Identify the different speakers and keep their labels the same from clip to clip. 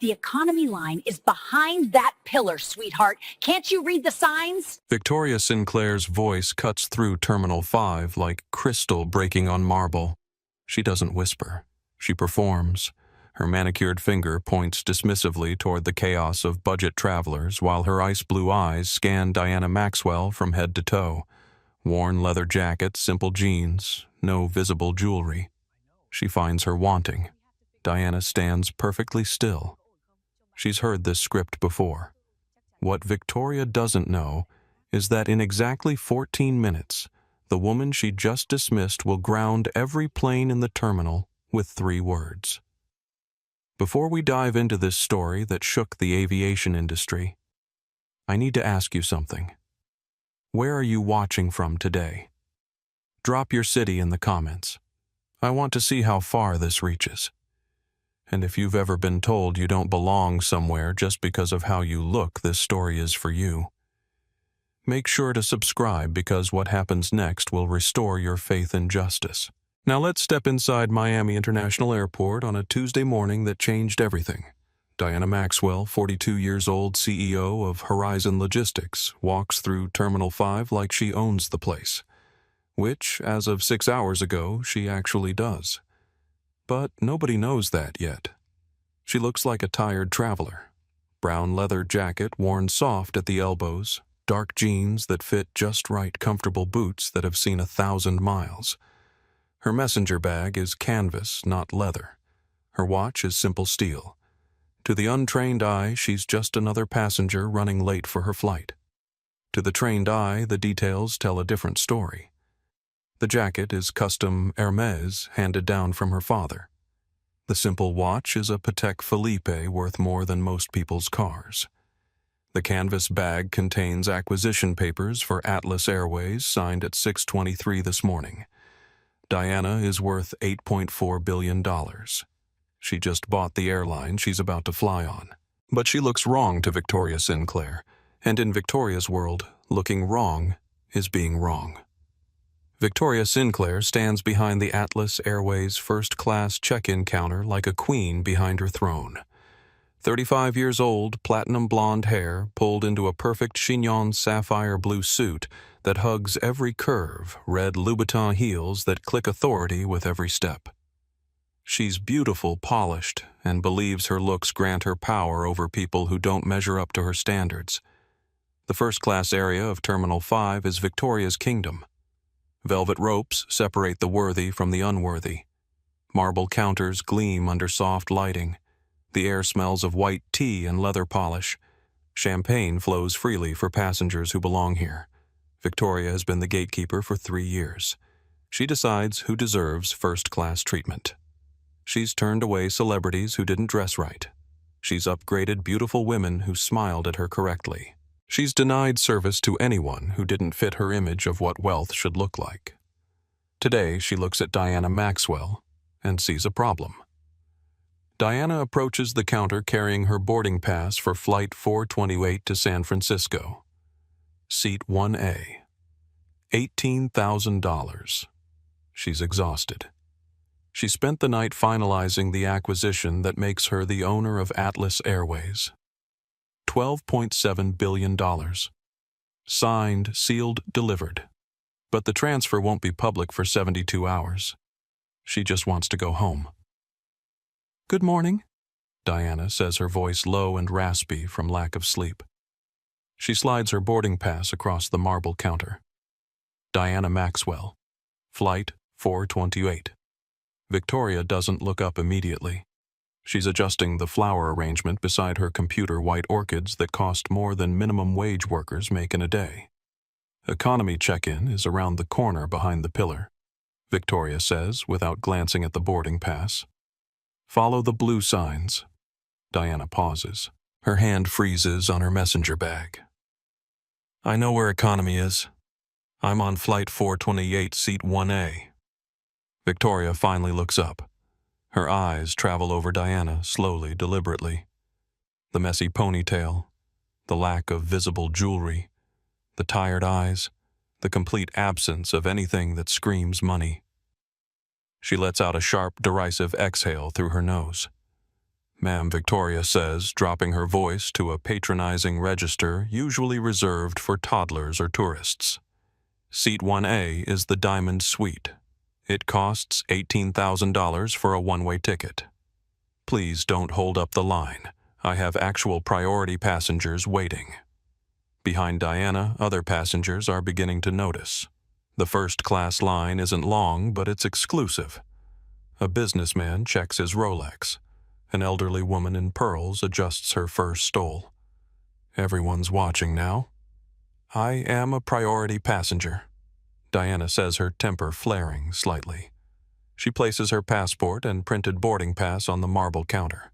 Speaker 1: The economy line is behind that pillar, sweetheart. Can't you read the signs?
Speaker 2: Victoria Sinclair's voice cuts through Terminal 5 like crystal breaking on marble. She doesn't whisper. She performs. Her manicured finger points dismissively toward the chaos of budget travelers while her ice-blue eyes scan Diana Maxwell from head to toe. Worn leather jacket, simple jeans, no visible jewelry. She finds her wanting. Diana stands perfectly still. She's heard this script before. What Victoria doesn't know is that in exactly 14 minutes, the woman she just dismissed will ground every plane in the terminal with 3 words. Before we dive into this story that shook the aviation industry, I need to ask you something. Where are you watching from today? Drop your city in the comments. I want to see how far this reaches. And if you've ever been told you don't belong somewhere just because of how you look, this story is for you. Make sure to subscribe because what happens next will restore your faith in justice. Now let's step inside Miami International Airport on a Tuesday morning that changed everything. Diana Maxwell, 42 years old, CEO of Horizon Logistics, walks through Terminal 5 like she owns the place. Which, as of 6 hours ago, she actually does. But nobody knows that yet. She looks like a tired traveler. Brown leather jacket worn soft at the elbows, dark jeans that fit just right, comfortable boots that have seen 1,000 miles. Her messenger bag is canvas, not leather. Her watch is simple steel. To the untrained eye, she's just another passenger running late for her flight. To the trained eye, the details tell a different story. The jacket is custom Hermes handed down from her father. The simple watch is a Patek Philippe worth more than most people's cars. The canvas bag contains acquisition papers for Atlas Airways signed at 6:23 this morning. Diana is worth $8.4 billion. She just bought the airline she's about to fly on. But she looks wrong to Victoria Sinclair, and in Victoria's world, looking wrong is being wrong. Victoria Sinclair stands behind the Atlas Airways first-class check-in counter like a queen behind her throne. 35 years old, platinum blonde hair pulled into a perfect chignon sapphire blue suit that hugs every curve, red Louboutin heels that click authority with every step. She's beautiful, polished, and believes her looks grant her power over people who don't measure up to her standards. The first-class area of Terminal 5 is Victoria's kingdom. Velvet ropes separate the worthy from the unworthy. Marble counters gleam under soft lighting. The air smells of white tea and leather polish. Champagne flows freely for passengers who belong here. Victoria has been the gatekeeper for 3 years. She decides who deserves first-class treatment. She's turned away celebrities who didn't dress right. She's upgraded beautiful women who smiled at her correctly. She's denied service to anyone who didn't fit her image of what wealth should look like. Today, she looks at Diana Maxwell and sees a problem. Diana approaches the counter carrying her boarding pass for Flight 428 to San Francisco. Seat 1A. $18,000. She's exhausted. She spent the night finalizing the acquisition that makes her the owner of Atlas Airways. $12.7 billion. Signed, sealed, delivered. But the transfer won't be public for 72 hours. She just wants to go home. "Good morning," Diana says, her voice low and raspy from lack of sleep. She slides her boarding pass across the marble counter. Diana Maxwell. Flight 428. Victoria doesn't look up immediately. She's adjusting the flower arrangement beside her computer white orchids that cost more than minimum wage workers make in a day. Economy check-in is around the corner behind the pillar, Victoria says without glancing at the boarding pass. "Follow the blue signs." Diana pauses. Her hand freezes on her messenger bag. "I know where economy is. I'm on Flight 428, Seat 1A. Victoria finally looks up. Her eyes travel over Diana, slowly, deliberately. The messy ponytail, the lack of visible jewelry, the tired eyes, the complete absence of anything that screams money. She lets out a sharp, derisive exhale through her nose. "Ma'am," Victoria says, dropping her voice to a patronizing register usually reserved for toddlers or tourists. Seat 1A is the Diamond Suite. It costs $18,000 for a one-way ticket. Please don't hold up the line. I have actual priority passengers waiting. Behind Diana, other passengers are beginning to notice. The first-class line isn't long, but it's exclusive. A businessman checks his Rolex. An elderly woman in pearls adjusts her fur stole. Everyone's watching now. "I am a priority passenger," Diana says, her temper flaring slightly. She places her passport and printed boarding pass on the marble counter.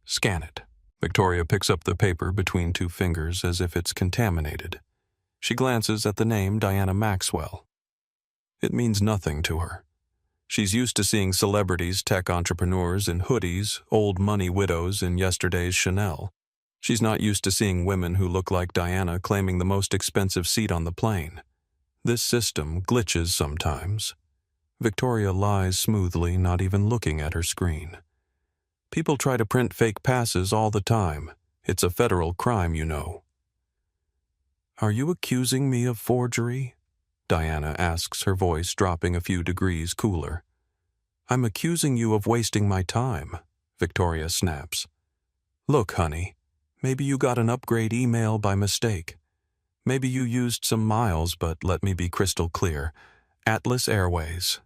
Speaker 2: "Scan it." Victoria picks up the paper between two fingers as if it's contaminated. She glances at the name Diana Maxwell. It means nothing to her. She's used to seeing celebrities, tech entrepreneurs in hoodies, old money widows in yesterday's Chanel. She's not used to seeing women who look like Diana claiming the most expensive seat on the plane. This system glitches sometimes. Victoria lies smoothly, not even looking at her screen. People try to print fake passes all the time. It's a federal crime, you know. "Are you accusing me of forgery?" Diana asks, her voice dropping a few degrees cooler. "I'm accusing you of wasting my time," Victoria snaps. "Look, honey, maybe you got an upgrade email by mistake. Maybe you used some miles, but let me be crystal clear. Atlas Airways.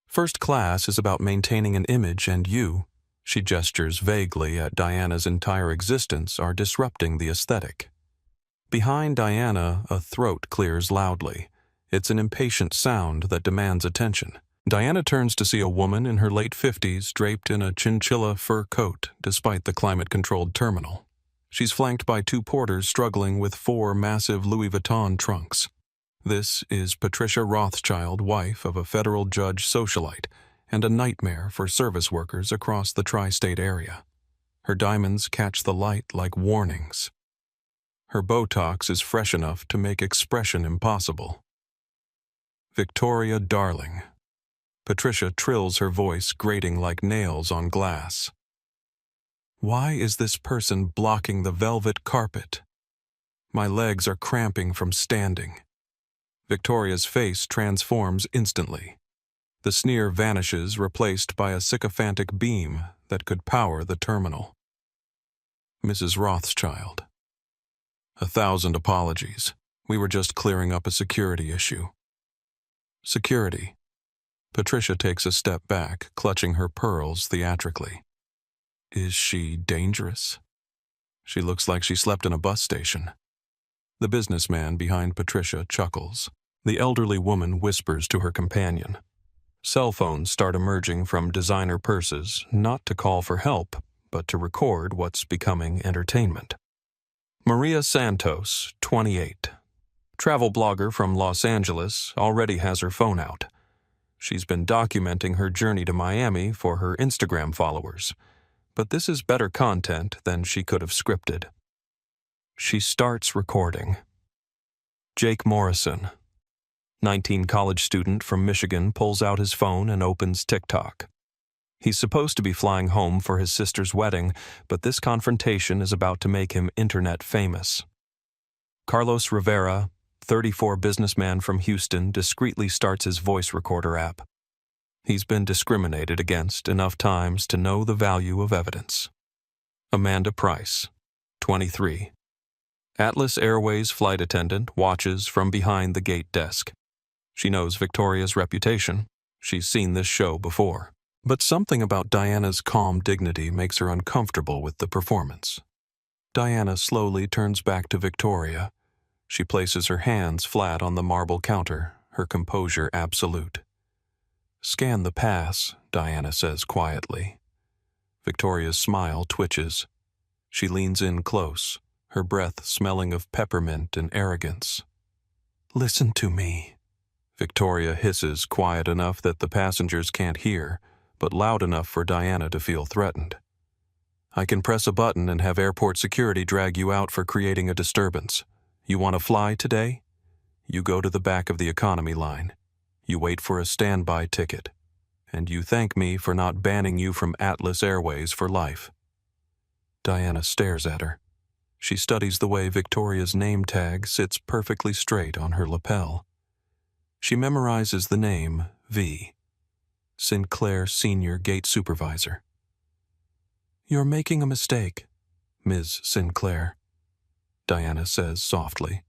Speaker 2: First class is about maintaining an image, and you," she gestures vaguely at Diana's entire existence, "are disrupting the aesthetic." Behind Diana, a throat clears loudly. It's an impatient sound that demands attention. Diana turns to see a woman in her late 50s draped in a chinchilla fur coat despite the climate-controlled terminal. She's flanked by two porters struggling with 4 massive Louis Vuitton trunks. This is Patricia Rothschild, wife of a federal judge socialite, and a nightmare for service workers across the tri-state area. Her diamonds catch the light like warnings. Her Botox is fresh enough to make expression impossible. "Victoria, darling." Patricia trills her voice, grating like nails on glass. "Why is this person blocking the velvet carpet? My legs are cramping from standing." Victoria's face transforms instantly. The sneer vanishes, replaced by a sycophantic beam that could power the terminal. "Mrs. Rothschild. 1,000 apologies. We were just clearing up a security issue." "Security." Patricia takes a step back, clutching her pearls theatrically. "Is she dangerous?" "She looks like she slept in a bus station." The businessman behind Patricia chuckles. The elderly woman whispers to her companion. Cell phones start emerging from designer purses, not to call for help, but to record what's becoming entertainment. Maria Santos, 28. Travel blogger from Los Angeles, already has her phone out. She's been documenting her journey to Miami for her Instagram followers, but this is better content than she could have scripted. She starts recording. Jake Morrison, 19 college student from Michigan, pulls out his phone and opens TikTok. He's supposed to be flying home for his sister's wedding, but this confrontation is about to make him internet famous. Carlos Rivera, 34 businessman from Houston, discreetly starts his voice recorder app. He's been discriminated against enough times to know the value of evidence. Amanda Price, 23. Atlas Airways flight attendant, watches from behind the gate desk. She knows Victoria's reputation. She's seen this show before. But something about Diana's calm dignity makes her uncomfortable with the performance. Diana slowly turns back to Victoria. She places her hands flat on the marble counter, her composure absolute. "Scan the pass," Diana says quietly. Victoria's smile twitches. She leans in close, her breath smelling of peppermint and arrogance. "Listen to me," Victoria hisses, quiet enough that the passengers can't hear, but loud enough for Diana to feel threatened. "I can press a button and have airport security drag you out for creating a disturbance. You want to fly today? You go to the back of the economy line. You wait for a standby ticket. And you thank me for not banning you from Atlas Airways for life. Diana stares at her. She studies the way Victoria's name tag sits perfectly straight on her lapel. She memorizes the name V. Sinclair Senior Gate Supervisor. You're making a mistake, Ms. Sinclair, Diana says softly.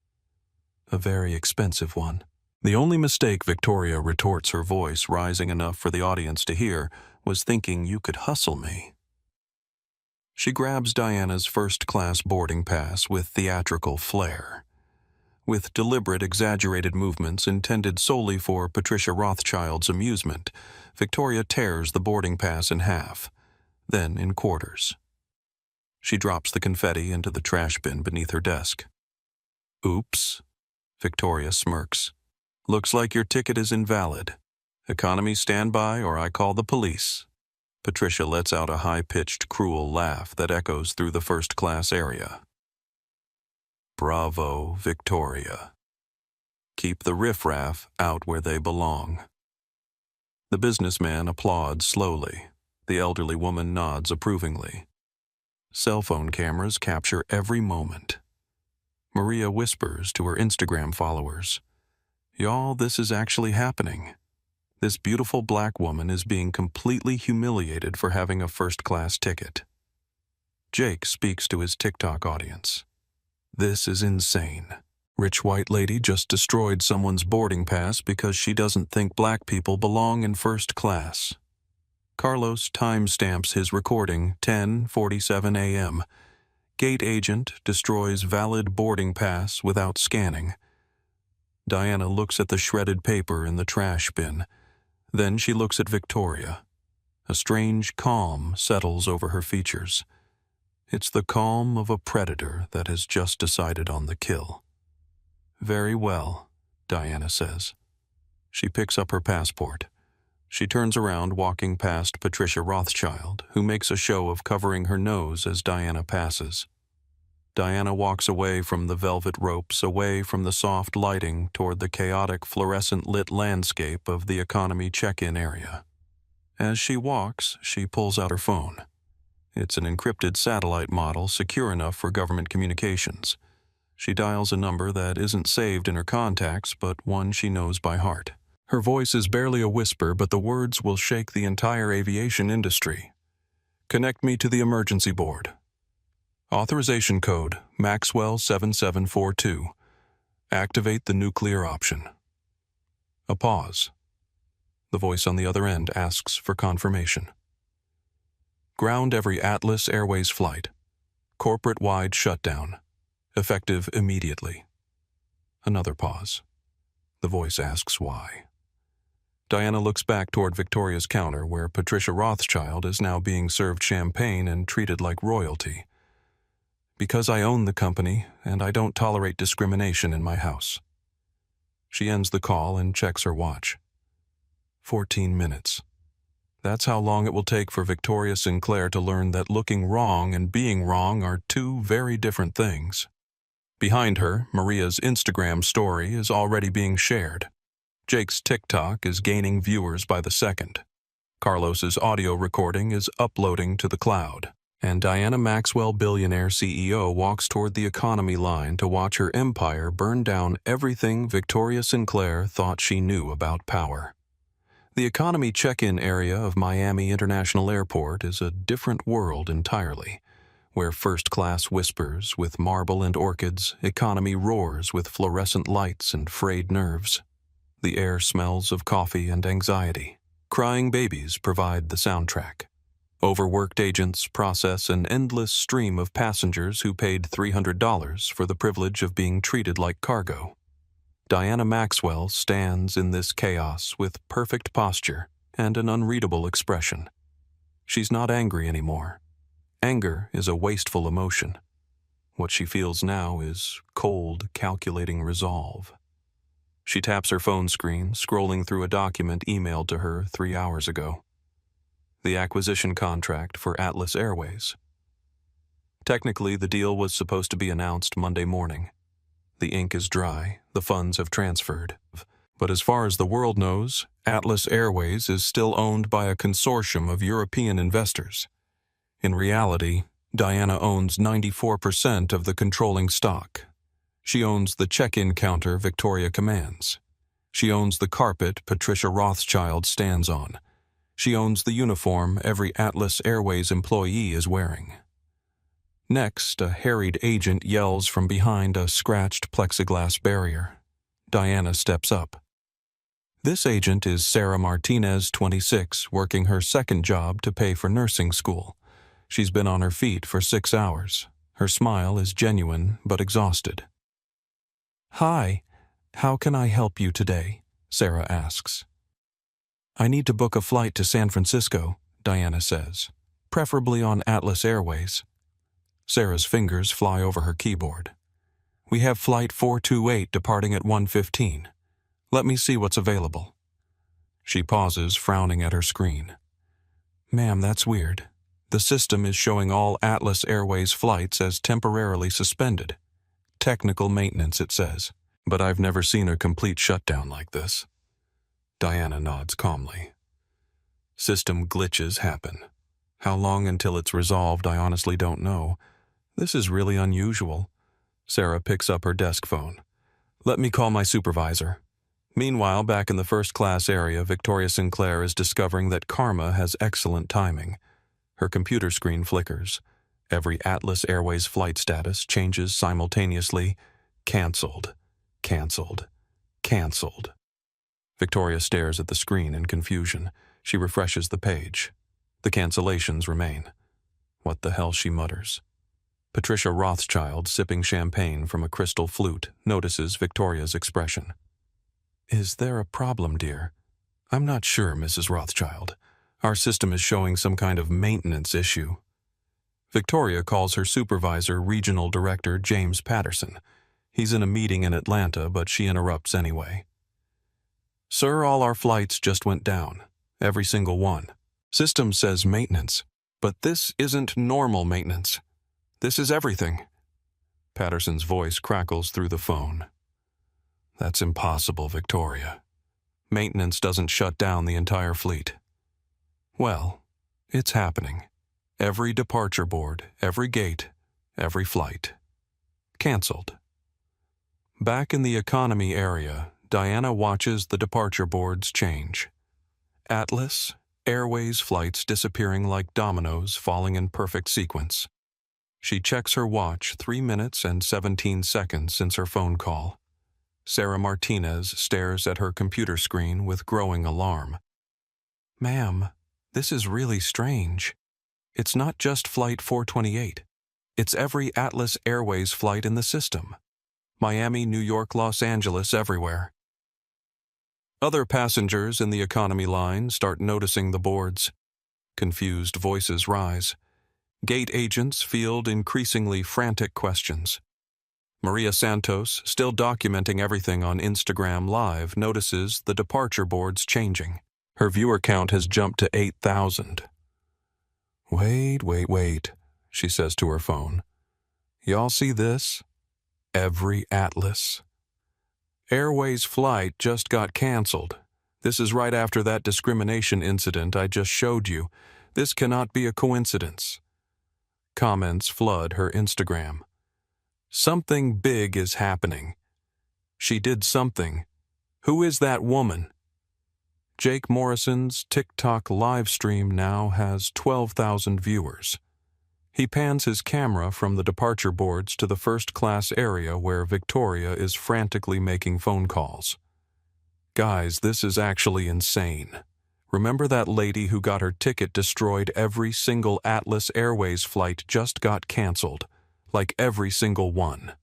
Speaker 2: A very expensive one. The only mistake, Victoria retorts, her voice rising enough for the audience to hear, was thinking you could hustle me. She grabs Diana's first-class boarding pass with theatrical flair. With deliberate, exaggerated movements intended solely for Patricia Rothschild's amusement, Victoria tears the boarding pass in half, then in quarters. She drops the confetti into the trash bin beneath her desk. Oops, Victoria smirks. Looks like your ticket is invalid. Economy standby or I call the police. Patricia lets out a high-pitched, cruel laugh that echoes through the first-class area. Bravo, Victoria. Keep the riffraff out where they belong. The businessman applauds slowly. The elderly woman nods approvingly. Cell phone cameras capture every moment. Maria whispers to her Instagram followers, "Y'all, this is actually happening. This beautiful black woman is being completely humiliated for having a first-class ticket." Jake speaks to his TikTok audience. This is insane. Rich white lady just destroyed someone's boarding pass because she doesn't think black people belong in first class. Carlos timestamps his recording 10:47 a.m. Gate agent destroys valid boarding pass without scanning. Diana looks at the shredded paper in the trash bin. Then she looks at Victoria. A strange calm settles over her features. It's the calm of a predator that has just decided on the kill. Very well, Diana says. She picks up her passport. She turns around, walking past Patricia Rothschild, who makes a show of covering her nose as Diana passes. Diana walks away from the velvet ropes, away from the soft lighting, toward the chaotic fluorescent-lit landscape of the economy check-in area. As she walks, she pulls out her phone. It's an encrypted satellite model, secure enough for government communications. She dials a number that isn't saved in her contacts, but one she knows by heart. Her voice is barely a whisper, but the words will shake the entire aviation industry. Connect me to the emergency board. Authorization code, Maxwell 7742. Activate the nuclear option. A pause. The voice on the other end asks for confirmation. Ground every Atlas Airways flight. Corporate-wide shutdown. Effective immediately. Another pause. The voice asks why. Diana looks back toward Victoria's counter, where Patricia Rothschild is now being served champagne and treated like royalty. Because I own the company, and I don't tolerate discrimination in my house. She ends the call and checks her watch. 14 minutes. That's how long it will take for Victoria Sinclair to learn that looking wrong and being wrong are two very different things. Behind her, Maria's Instagram story is already being shared. Jake's TikTok is gaining viewers by the second. Carlos's audio recording is uploading to the cloud. And Diana Maxwell, billionaire CEO, walks toward the economy line to watch her empire burn down everything Victoria Sinclair thought she knew about power. The economy check-in area of Miami International Airport is a different world entirely, where first class whispers with marble and orchids, economy roars with fluorescent lights and frayed nerves. The air smells of coffee and anxiety. Crying babies provide the soundtrack. Overworked agents process an endless stream of passengers who paid $300 for the privilege of being treated like cargo. Diana Maxwell stands in this chaos with perfect posture and an unreadable expression. She's not angry anymore. Anger is a wasteful emotion. What she feels now is cold, calculating resolve. She taps her phone screen, scrolling through a document emailed to her 3 hours ago. The acquisition contract for Atlas Airways. Technically, the deal was supposed to be announced Monday morning. The ink is dry, the funds have transferred. But as far as the world knows, Atlas Airways is still owned by a consortium of European investors. In reality, Diana owns 94% of the controlling stock. She owns the check-in counter Victoria commands. She owns the carpet Patricia Rothschild stands on. She owns the uniform every Atlas Airways employee is wearing. Next, a harried agent yells from behind a scratched plexiglass barrier. Diana steps up. This agent is Sarah Martinez, 26, working her second job to pay for nursing school. She's been on her feet for 6 hours. Her smile is genuine but exhausted. "Hi, how can I help you today?" Sarah asks. "I need to book a flight to San Francisco," Diana says, "preferably on Atlas Airways." Sarah's fingers fly over her keyboard. "We have flight 428 departing at 1:15. Let me see what's available." She pauses, frowning at her screen. "Ma'am, that's weird. The system is showing all Atlas Airways flights as temporarily suspended. Technical maintenance, it says. But I've never seen a complete shutdown like this." Diana nods calmly. "System glitches happen. How long until it's resolved, I honestly don't know. This is really unusual." Sarah picks up her desk phone. "Let me call my supervisor." Meanwhile, back in the first-class area, Victoria Sinclair is discovering that karma has excellent timing. Her computer screen flickers. Every Atlas Airways flight status changes simultaneously. Cancelled. Cancelled. Cancelled. Victoria stares at the screen in confusion. She refreshes the page. The cancellations remain. "What the hell?" she mutters. Patricia Rothschild, sipping champagne from a crystal flute, notices Victoria's expression. "Is there a problem, dear?" "I'm not sure, Mrs. Rothschild. Our system is showing some kind of maintenance issue." Victoria calls her supervisor, Regional Director James Patterson. He's in a meeting in Atlanta, but she interrupts anyway. "Sir, all our flights just went down. Every single one. System says maintenance, but this isn't normal maintenance. This is everything." Patterson's voice crackles through the phone. "That's impossible, Victoria. Maintenance doesn't shut down the entire fleet." "Well, it's happening. Every departure board, every gate, every flight. Cancelled." Back in the economy area, Diana watches the departure boards change. Atlas Airways flights disappearing like dominoes falling in perfect sequence. She checks her watch, 3 minutes and 17 seconds since her phone call. Sarah Martinez stares at her computer screen with growing alarm. "Ma'am, this is really strange. It's not just Flight 428. It's every Atlas Airways flight in the system. Miami, New York, Los Angeles, everywhere." Other passengers in the economy line start noticing the boards. Confused voices rise. Gate agents field increasingly frantic questions. Maria Santos, still documenting everything on Instagram Live, notices the departure boards changing. Her viewer count has jumped to 8,000. Wait, she says to her phone. "Y'all see this? Every Atlas Airways flight just got canceled. This is right after that discrimination incident I just showed you. This cannot be a coincidence." Comments flood her Instagram. Something big is happening. She did something. Who is that woman? Jake Morrison's TikTok live stream now has 12,000 viewers. He pans his camera from the departure boards to the first-class area where Victoria is frantically making phone calls. "Guys, this is actually insane. Remember that lady who got her ticket destroyed? Every single Atlas Airways flight just got canceled, like every single one."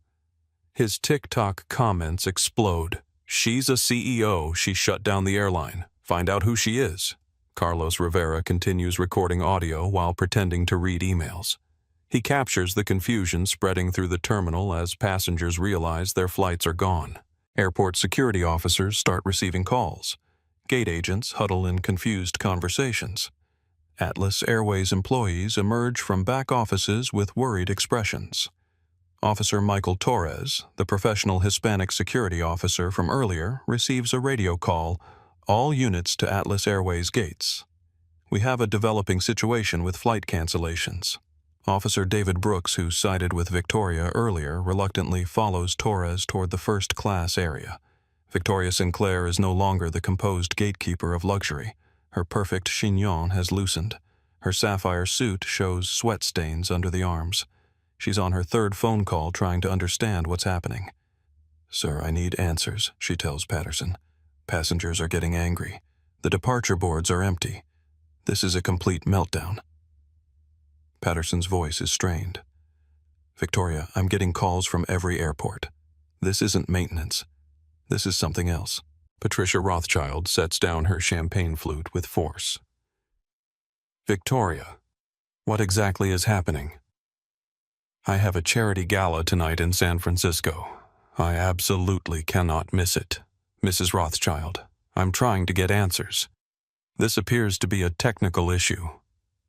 Speaker 2: His TikTok comments explode. "She's a CEO. She shut down the airline. Find out who she is." Carlos Rivera continues recording audio while pretending to read emails. He captures the confusion spreading through the terminal as passengers realize their flights are gone. Airport security officers start receiving calls. Gate agents huddle in confused conversations. Atlas Airways employees emerge from back offices with worried expressions. Officer Michael Torres, the professional Hispanic security officer from earlier, receives a radio call, "All units to Atlas Airways gates. We have a developing situation with flight cancellations." Officer David Brooks, who sided with Victoria earlier, reluctantly follows Torres toward the first-class area. Victoria Sinclair is no longer the composed gatekeeper of luxury. Her perfect chignon has loosened. Her sapphire suit shows sweat stains under the arms. She's on her third phone call trying to understand what's happening. "Sir, I need answers," she tells Patterson. "Passengers are getting angry. The departure boards are empty. This is a complete meltdown." Patterson's voice is strained. "Victoria, I'm getting calls from every airport. This isn't maintenance. This is something else." Patricia Rothschild sets down her champagne flute with force. "Victoria, what exactly is happening?" "I have a charity gala tonight in San Francisco. I absolutely cannot miss it. Mrs. Rothschild, I'm trying to get answers. This appears to be a technical issue."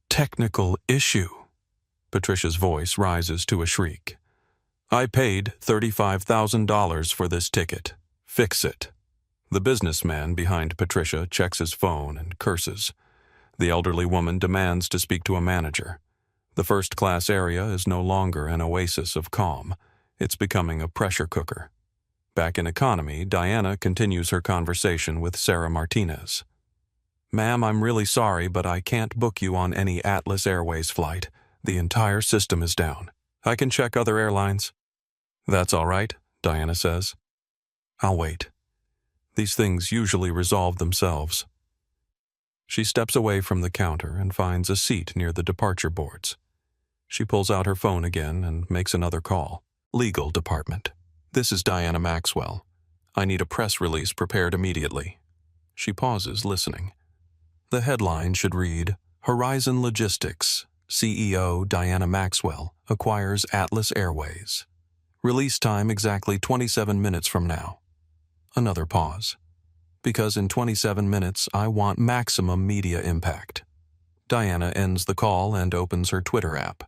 Speaker 2: "Technical issue?" Patricia's voice rises to a shriek. "I paid $35,000 for this ticket. Fix it." The businessman behind Patricia checks his phone and curses. The elderly woman demands to speak to a manager. The first-class area is no longer an oasis of calm. It's becoming a pressure cooker. Back in economy, Diana continues her conversation with Sarah Martinez. "Ma'am, I'm really sorry, but I can't book you on any Atlas Airways flight. The entire system is down. I can check other airlines." "That's all right," Diana says. "I'll wait. These things usually resolve themselves." She steps away from the counter and finds a seat near the departure boards. She pulls out her phone again and makes another call. "Legal department. This is Diana Maxwell. I need a press release prepared immediately." She pauses, listening. The headline should read, "Horizon Logistics, CEO Diana Maxwell acquires Atlas Airways. Release time exactly 27 minutes from now." Another pause. "Because in 27 minutes, I want maximum media impact." Diana ends the call and opens her Twitter app.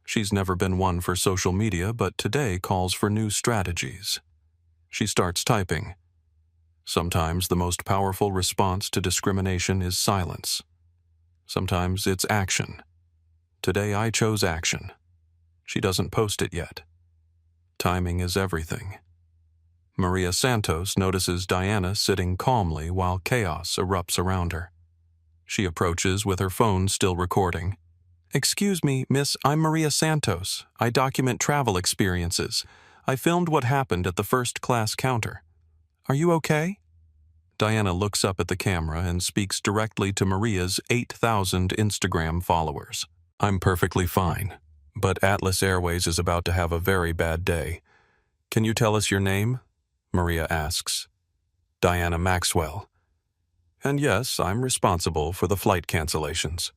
Speaker 2: She's never been one for social media, but today calls for new strategies. She starts typing. Sometimes the most powerful response to discrimination is silence. Sometimes it's action. Today I chose action. She doesn't post it yet. Timing is everything. Maria Santos notices Diana sitting calmly while chaos erupts around her. She approaches with her phone still recording. "Excuse me, miss, I'm Maria Santos. I document travel experiences. I filmed what happened at the first-class counter. Are you okay?" Diana looks up at the camera and speaks directly to Maria's 8,000 Instagram followers. "I'm perfectly fine, but Atlas Airways is about to have a very bad day. Can you tell us your name?" Maria asks. "Diana Maxwell. And yes, I'm responsible for the flight cancellations."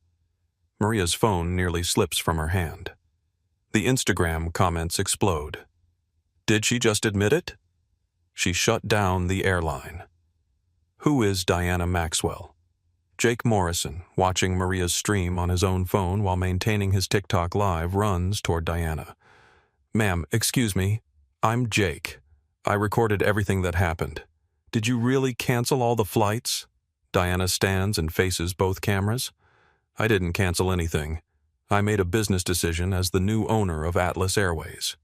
Speaker 2: Maria's phone nearly slips from her hand. The Instagram comments explode. Did she just admit it? She shut down the airline. Who is Diana Maxwell? Jake Morrison, watching Maria's stream on his own phone while maintaining his TikTok live, runs toward Diana. "Ma'am, excuse me. I'm Jake. I recorded everything that happened. Did you really cancel all the flights?" Diana stands and faces both cameras. "I didn't cancel anything. I made a business decision as the new owner of Atlas Airways."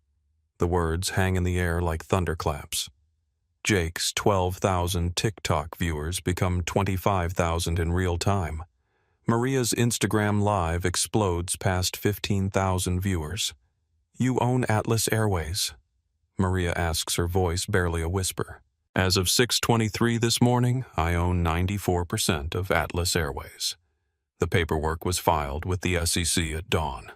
Speaker 2: The words hang in the air like thunderclaps. Jake's 12,000 TikTok viewers become 25,000 in real time. Maria's Instagram Live explodes past 15,000 viewers. "You own Atlas Airways?" Maria asks, her voice barely a whisper. "As of 6:23 this morning, I own 94% of Atlas Airways. The paperwork was filed with the SEC at dawn.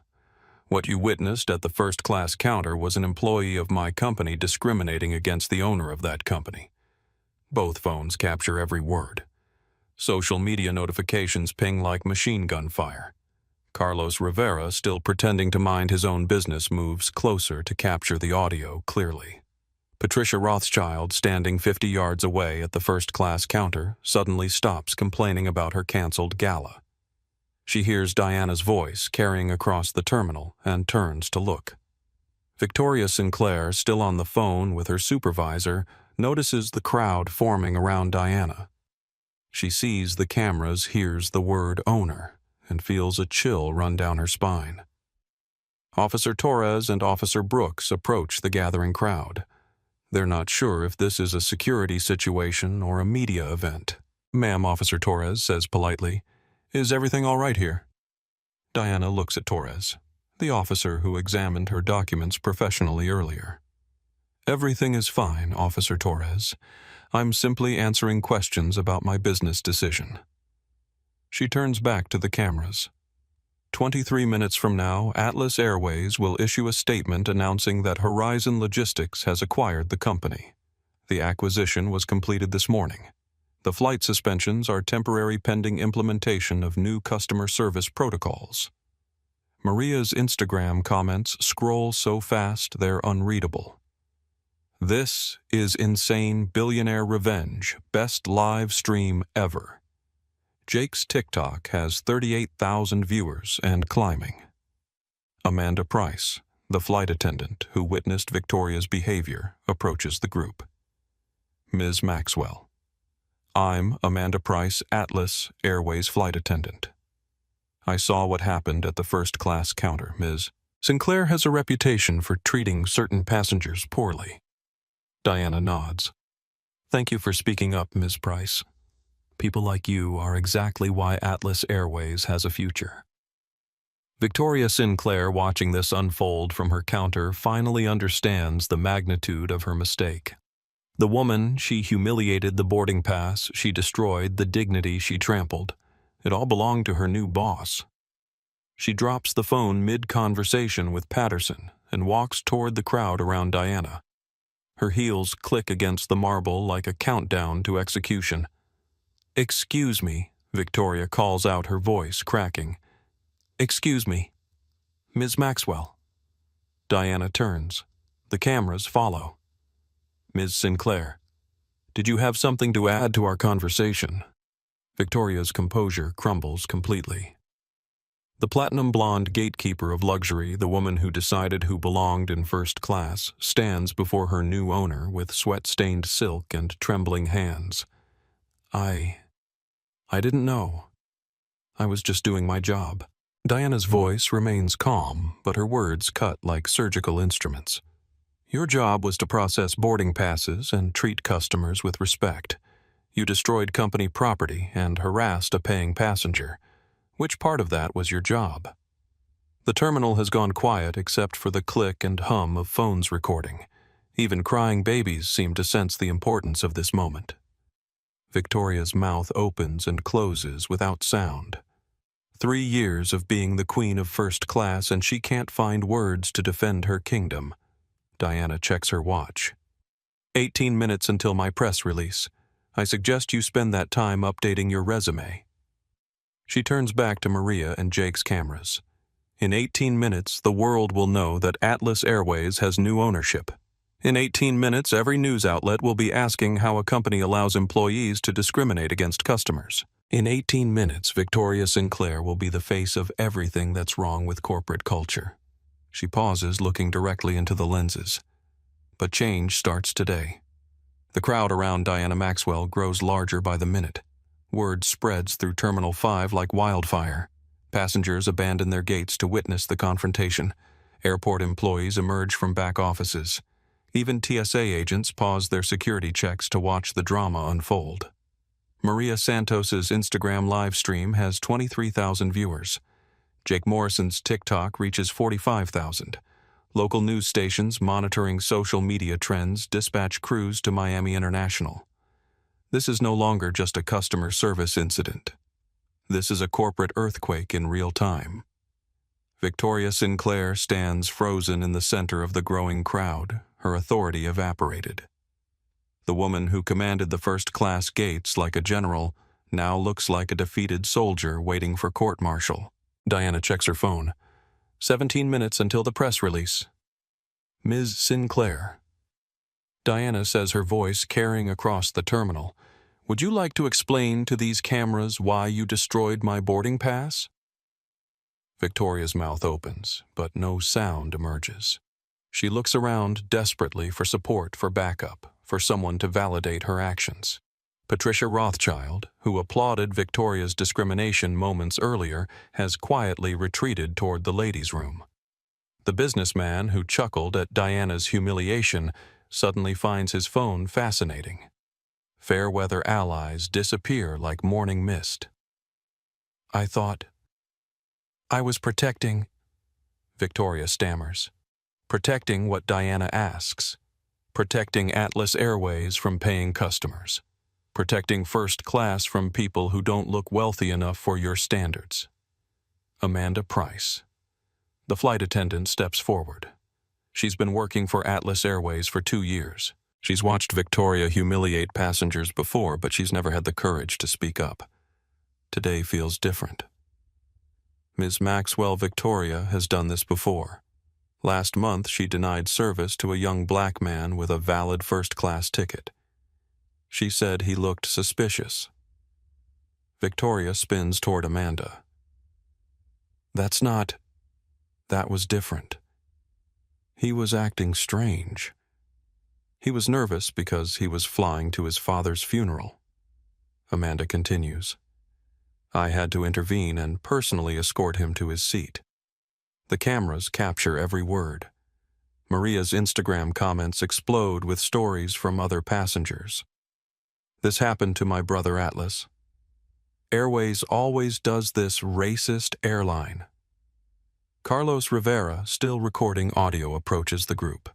Speaker 2: What you witnessed at the first-class counter was an employee of my company discriminating against the owner of that company. Both phones capture every word. Social media notifications ping like machine gun fire. Carlos Rivera, still pretending to mind his own business, moves closer to capture the audio clearly. Patricia Rothschild, standing 50 yards away at the first-class counter, suddenly stops complaining about her canceled gala. She hears Diana's voice carrying across the terminal and turns to look. Victoria Sinclair, still on the phone with her supervisor, notices the crowd forming around Diana. She sees the cameras, hears the word owner, and feels a chill run down her spine. Officer Torres and Officer Brooks approach the gathering crowd. They're not sure if this is a security situation or a media event. "Ma'am," Officer Torres says politely, "is everything all right here?" Diana looks at Torres, the officer who examined her documents professionally earlier. "Everything is fine, Officer Torres. I'm simply answering questions about my business decision." She turns back to the cameras. 23 minutes from now, Atlas Airways will issue a statement announcing that Horizon Logistics has acquired the company. The acquisition was completed this morning. The flight suspensions are temporary pending implementation of new customer service protocols. Maria's Instagram comments scroll so fast they're unreadable. "This is insane billionaire revenge, best live stream ever." Jake's TikTok has 38,000 viewers and climbing. Amanda Price, the flight attendant who witnessed Victoria's behavior, approaches the group. Ms. Maxwell: "I'm Amanda Price, Atlas Airways flight attendant. I saw what happened at the first-class counter, Ms. Sinclair has a reputation for treating certain passengers poorly." Diana nods. "Thank you for speaking up, Ms. Price. People like you are exactly why Atlas Airways has a future." Victoria Sinclair, watching this unfold from her counter, finally understands the magnitude of her mistake. The woman she humiliated, the boarding pass she destroyed, the dignity she trampled. It all belonged to her new boss. She drops the phone mid-conversation with Patterson and walks toward the crowd around Diana. Her heels click against the marble like a countdown to execution. "Excuse me," Victoria calls out, her voice cracking. "Excuse me. Ms. Maxwell." Diana turns. The cameras follow. "Ms. Sinclair, did you have something to add to our conversation?" Victoria's composure crumbles completely. The platinum-blonde gatekeeper of luxury, the woman who decided who belonged in first class, stands before her new owner with sweat-stained silk and trembling hands. I didn't know. I was just doing my job." Diana's voice remains calm, but her words cut like surgical instruments. "Your job was to process boarding passes and treat customers with respect. You destroyed company property and harassed a paying passenger. Which part of that was your job?" The terminal has gone quiet except for the click and hum of phones recording. Even crying babies seem to sense the importance of this moment. Victoria's mouth opens and closes without sound. 3 years of being the queen of first class, and she can't find words to defend her kingdom. Diana checks her watch. 18 minutes until my press release. I suggest you spend that time updating your resume." She turns back to Maria and Jake's cameras. "In 18 minutes, the world will know that Atlas Airways has new ownership. In 18 minutes, every news outlet will be asking how a company allows employees to discriminate against customers. In 18 minutes, Victoria Sinclair will be the face of everything that's wrong with corporate culture." She pauses, looking directly into the lenses. But change starts today. The crowd around Diana Maxwell grows larger by the minute. Word spreads through Terminal 5 like wildfire. Passengers abandon their gates to witness the confrontation. Airport employees emerge from back offices. Even TSA agents pause their security checks to watch the drama unfold. Maria Santos's Instagram live stream has 23,000 viewers. Jake Morrison's TikTok reaches 45,000. Local news stations monitoring social media trends dispatch crews to Miami International. This is no longer just a customer service incident. This is a corporate earthquake in real time. Victoria Sinclair stands frozen in the center of the growing crowd, her authority evaporated. The woman who commanded the first-class gates like a general now looks like a defeated soldier waiting for court-martial. Diana checks her phone. 17 minutes until the press release. "Ms. Sinclair." Diana says, her voice carrying across the terminal. "Would you like to explain to these cameras why you destroyed my boarding pass?" Victoria's mouth opens, but no sound emerges. She looks around desperately for support, for backup, for someone to validate her actions. Patricia Rothschild, who applauded Victoria's discrimination moments earlier, has quietly retreated toward the ladies' room. The businessman who chuckled at Diana's humiliation suddenly finds his phone fascinating. Fair-weather allies disappear like morning mist. I was protecting, Victoria stammers. Protecting what Diana asks. Protecting Atlas Airways from paying customers. Protecting first class from people who don't look wealthy enough for your standards. Amanda Price. The flight attendant steps forward. She's been working for Atlas Airways for 2 years. She's watched Victoria humiliate passengers before, but she's never had the courage to speak up. Today feels different. Ms. Maxwell Victoria has done this before. Last month, she denied service to a young black man with a valid first-class ticket. She said he looked suspicious. Victoria spins toward Amanda. That was different. He was acting strange. He was nervous because he was flying to his father's funeral. Amanda continues. I had to intervene and personally escort him to his seat. The cameras capture every word. Maria's Instagram comments explode with stories from other passengers. This happened to my brother Atlas. Airways always does this, racist airline. Carlos Rivera, still recording audio, approaches the group.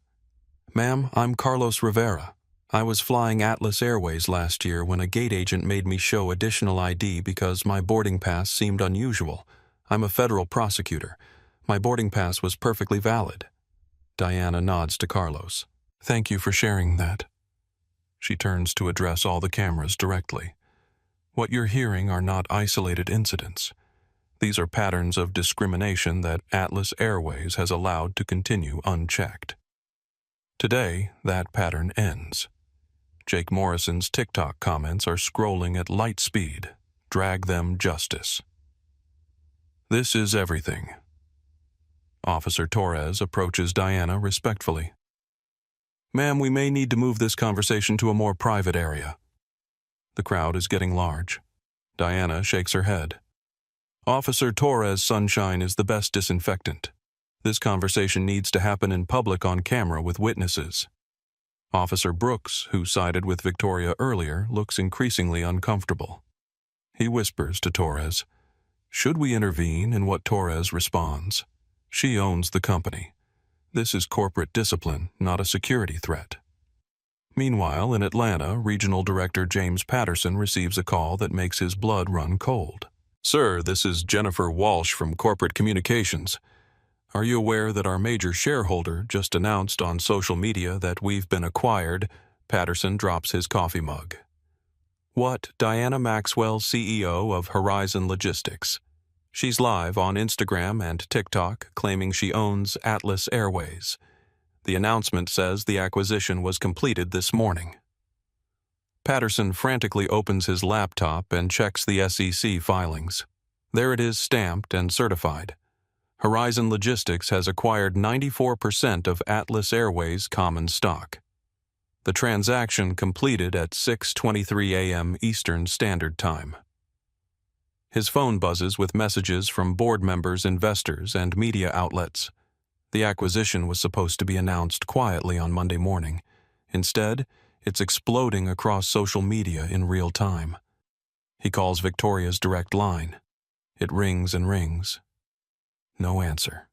Speaker 2: Ma'am, I'm Carlos Rivera. I was flying Atlas Airways last year when a gate agent made me show additional ID because my boarding pass seemed unusual. I'm a federal prosecutor. My boarding pass was perfectly valid. Diana nods to Carlos. Thank you for sharing that. She turns to address all the cameras directly. What you're hearing are not isolated incidents. These are patterns of discrimination that Atlas Airways has allowed to continue unchecked. Today, that pattern ends. Jake Morrison's TikTok comments are scrolling at light speed. Drag them justice. This is everything. Officer Torres approaches Diana respectfully. Ma'am, we may need to move this conversation to a more private area. The crowd is getting large. Diana shakes her head. Officer Torres' sunshine is the best disinfectant. This conversation needs to happen in public on camera with witnesses. Officer Brooks, who sided with Victoria earlier, looks increasingly uncomfortable. He whispers to Torres. Should we intervene? In what Torres responds. She owns the company. This is corporate discipline, not a security threat. Meanwhile, in Atlanta, Regional Director James Patterson receives a call that makes his blood run cold. Sir, this is Jennifer Walsh from Corporate Communications. Are you aware that our major shareholder just announced on social media that we've been acquired? Patterson drops his coffee mug. What? Diana Maxwell, CEO of Horizon Logistics. She's live on Instagram and TikTok, claiming she owns Atlas Airways. The announcement says the acquisition was completed this morning. Patterson frantically opens his laptop and checks the SEC filings. There it is, stamped and certified. Horizon Logistics has acquired 94% of Atlas Airways common stock. The transaction completed at 6:23 a.m. Eastern Standard Time. His phone buzzes with messages from board members, investors, and media outlets. The acquisition was supposed to be announced quietly on Monday morning. Instead, it's exploding across social media in real time. He calls Victoria's direct line. It rings and rings. No answer.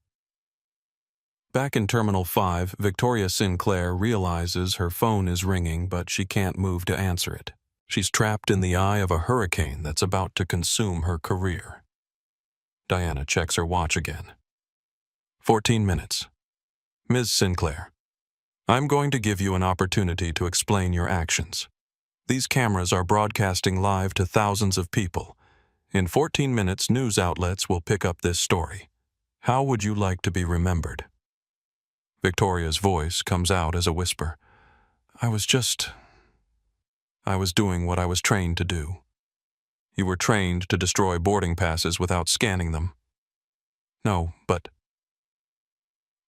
Speaker 2: Back in Terminal 5, Victoria Sinclair realizes her phone is ringing, but she can't move to answer it. She's trapped in the eye of a hurricane that's about to consume her career. Diana checks her watch again. 14 minutes. Ms. Sinclair, I'm going to give you an opportunity to explain your actions. These cameras are broadcasting live to thousands of people. In 14 minutes, news outlets will pick up this story. How would you like to be remembered? Victoria's voice comes out as a whisper. I was doing what I was trained to do. You were trained to destroy boarding passes without scanning them. No, but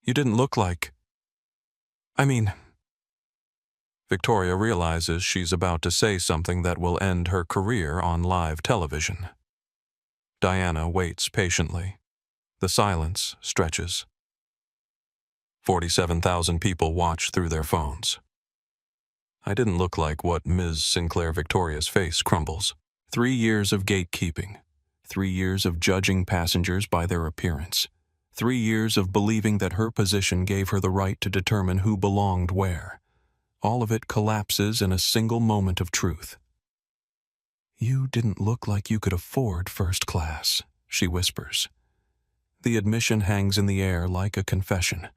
Speaker 2: you didn't look like... I mean... Victoria realizes she's about to say something that will end her career on live television. Diana waits patiently. The silence stretches. 47,000 people watch through their phones. I didn't look like what Ms. Sinclair Victoria's face crumbles. 3 years of gatekeeping. 3 years of judging passengers by their appearance. 3 years of believing that her position gave her the right to determine who belonged where. All of it collapses in a single moment of truth. "You didn't look like you could afford first class," she whispers. The admission hangs in the air like a confession.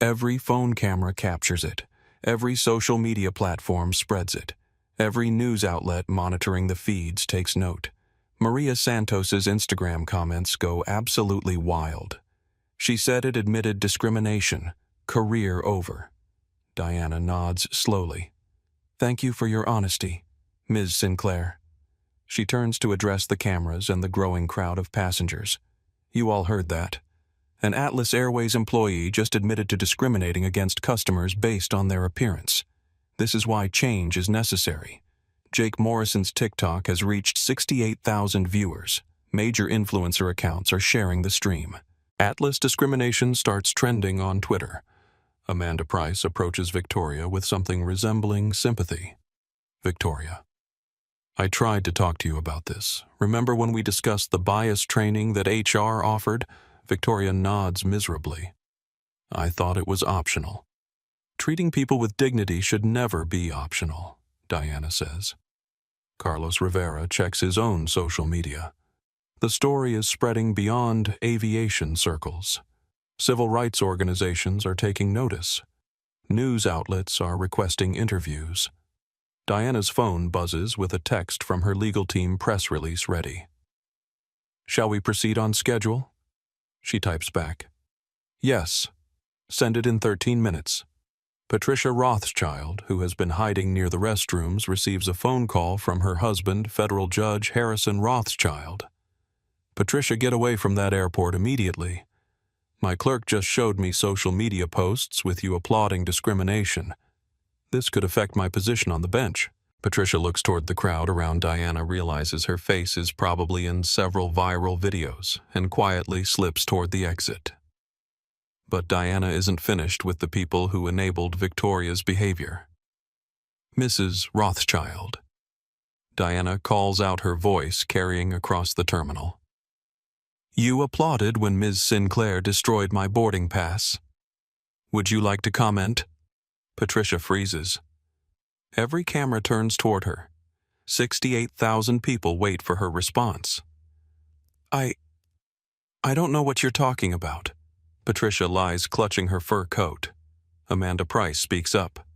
Speaker 2: Every phone camera captures it. Every social media platform spreads it. Every news outlet monitoring the feeds takes note. Maria Santos's Instagram comments go absolutely wild. She said it admitted discrimination. Career over. Diana nods slowly. "Thank you for your honesty, Ms. Sinclair." She turns to address the cameras and the growing crowd of passengers. "You all heard that. An Atlas Airways employee just admitted to discriminating against customers based on their appearance. This is why change is necessary. Jake Morrison's TikTok has reached 68,000 viewers. Major influencer accounts are sharing the stream. Atlas discrimination starts trending on Twitter. Amanda Price approaches Victoria with something resembling sympathy. Victoria: "I tried to talk to you about this. Remember when we discussed the bias training that HR offered?" Victoria nods miserably. "I thought it was optional." "Treating people with dignity should never be optional," Diana says. Carlos Rivera checks his own social media. The story is spreading beyond aviation circles. Civil rights organizations are taking notice. News outlets are requesting interviews. Diana's phone buzzes with a text from her legal team press release ready. "Shall we proceed on schedule?" She types back. "Yes. Send it in 13 minutes. Patricia Rothschild, who has been hiding near the restrooms, receives a phone call from her husband, federal judge Harrison Rothschild. Patricia, get away from that airport immediately. My clerk just showed me social media posts with you applauding discrimination. This could affect my position on the bench." Patricia looks toward the crowd around Diana, realizes her face is probably in several viral videos, and quietly slips toward the exit. But Diana isn't finished with the people who enabled Victoria's behavior. "Mrs. Rothschild." Diana calls out, her voice carrying across the terminal. "You applauded when Ms. Sinclair destroyed my boarding pass. Would you like to comment?" Patricia freezes. Every camera turns toward her. 68,000 people wait for her response. I don't know what you're talking about." Patricia lies clutching her fur coat. Amanda Price speaks up.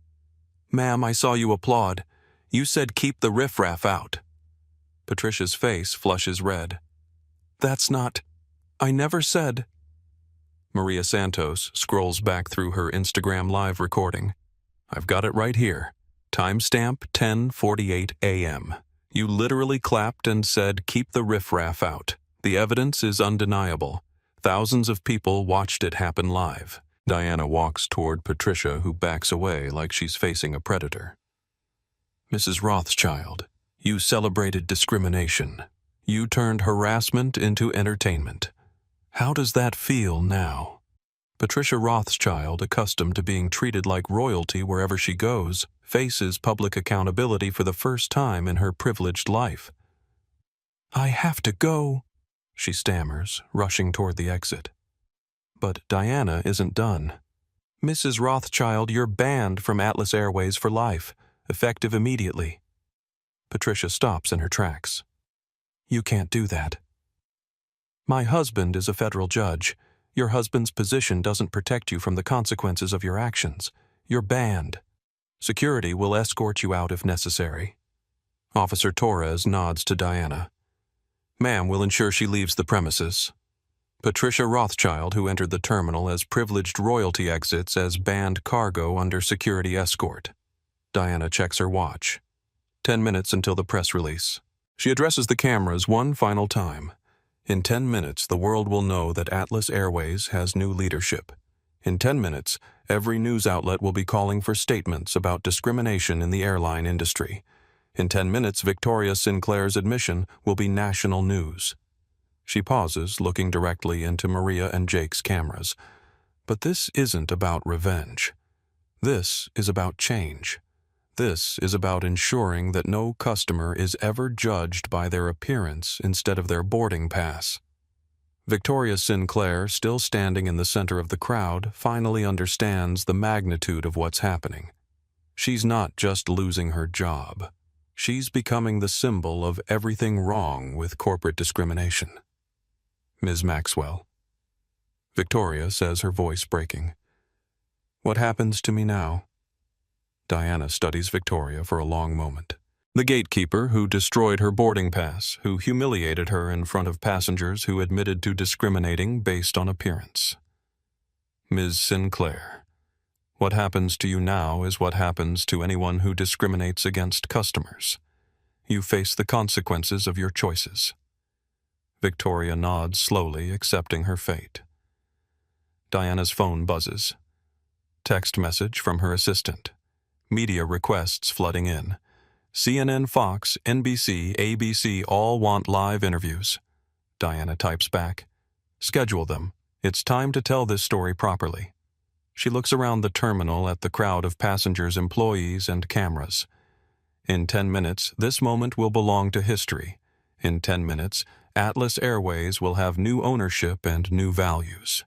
Speaker 2: "Ma'am, I saw you applaud. You said keep the riffraff out." Patricia's face flushes red. "That's not... I never said..." Maria Santos scrolls back through her Instagram live recording. "I've got it right here. Timestamp 10:48 a.m. You literally clapped and said, 'Keep the riffraff out.' The evidence is undeniable. Thousands of people watched it happen live." Diana walks toward Patricia, who backs away like she's facing a predator. "Mrs. Rothschild, you celebrated discrimination. You turned harassment into entertainment. How does that feel now?" Patricia Rothschild, accustomed to being treated like royalty wherever she goes, faces public accountability for the first time in her privileged life. "I have to go," she stammers, rushing toward the exit. But Diana isn't done. "Mrs. Rothschild, you're banned from Atlas Airways for life, effective immediately." Patricia stops in her tracks. "You can't do that." "My husband is a federal judge. Your husband's position doesn't protect you from the consequences of your actions. You're banned. Security will escort you out if necessary." Officer Torres nods to Diana. "Ma'am, we'll ensure she leaves the premises." Patricia Rothschild, who entered the terminal as privileged royalty, exits as banned cargo under security escort. Diana checks her watch. 10 minutes until the press release. She addresses the cameras one final time. In 10 minutes, the world will know that Atlas Airways has new leadership. In 10 minutes, Every news outlet will be calling for statements about discrimination in the airline industry. In 10 minutes, Victoria Sinclair's admission will be national news. She pauses, looking directly into Maria and Jake's cameras. But this isn't about revenge. This is about change. This is about ensuring that no customer is ever judged by their appearance instead of their boarding pass. Victoria Sinclair, still standing in the center of the crowd, finally understands the magnitude of what's happening. She's not just losing her job. She's becoming the symbol of everything wrong with corporate discrimination. Ms. Maxwell. Victoria says, her voice breaking. What happens to me now? Diana studies Victoria for a long moment. The gatekeeper who destroyed her boarding pass, who humiliated her in front of passengers who admitted to discriminating based on appearance. Ms. Sinclair, what happens to you now is what happens to anyone who discriminates against customers. You face the consequences of your choices. Victoria nods slowly, accepting her fate. Diana's phone buzzes. Text message from her assistant. Media requests flooding in. CNN, Fox, NBC, ABC all want live interviews. Diana types back. Schedule them. It's time to tell this story properly. She looks around the terminal at the crowd of passengers, employees, and cameras. In 10 minutes, this moment will belong to history. In 10 minutes, Atlas Airways will have new ownership and new values.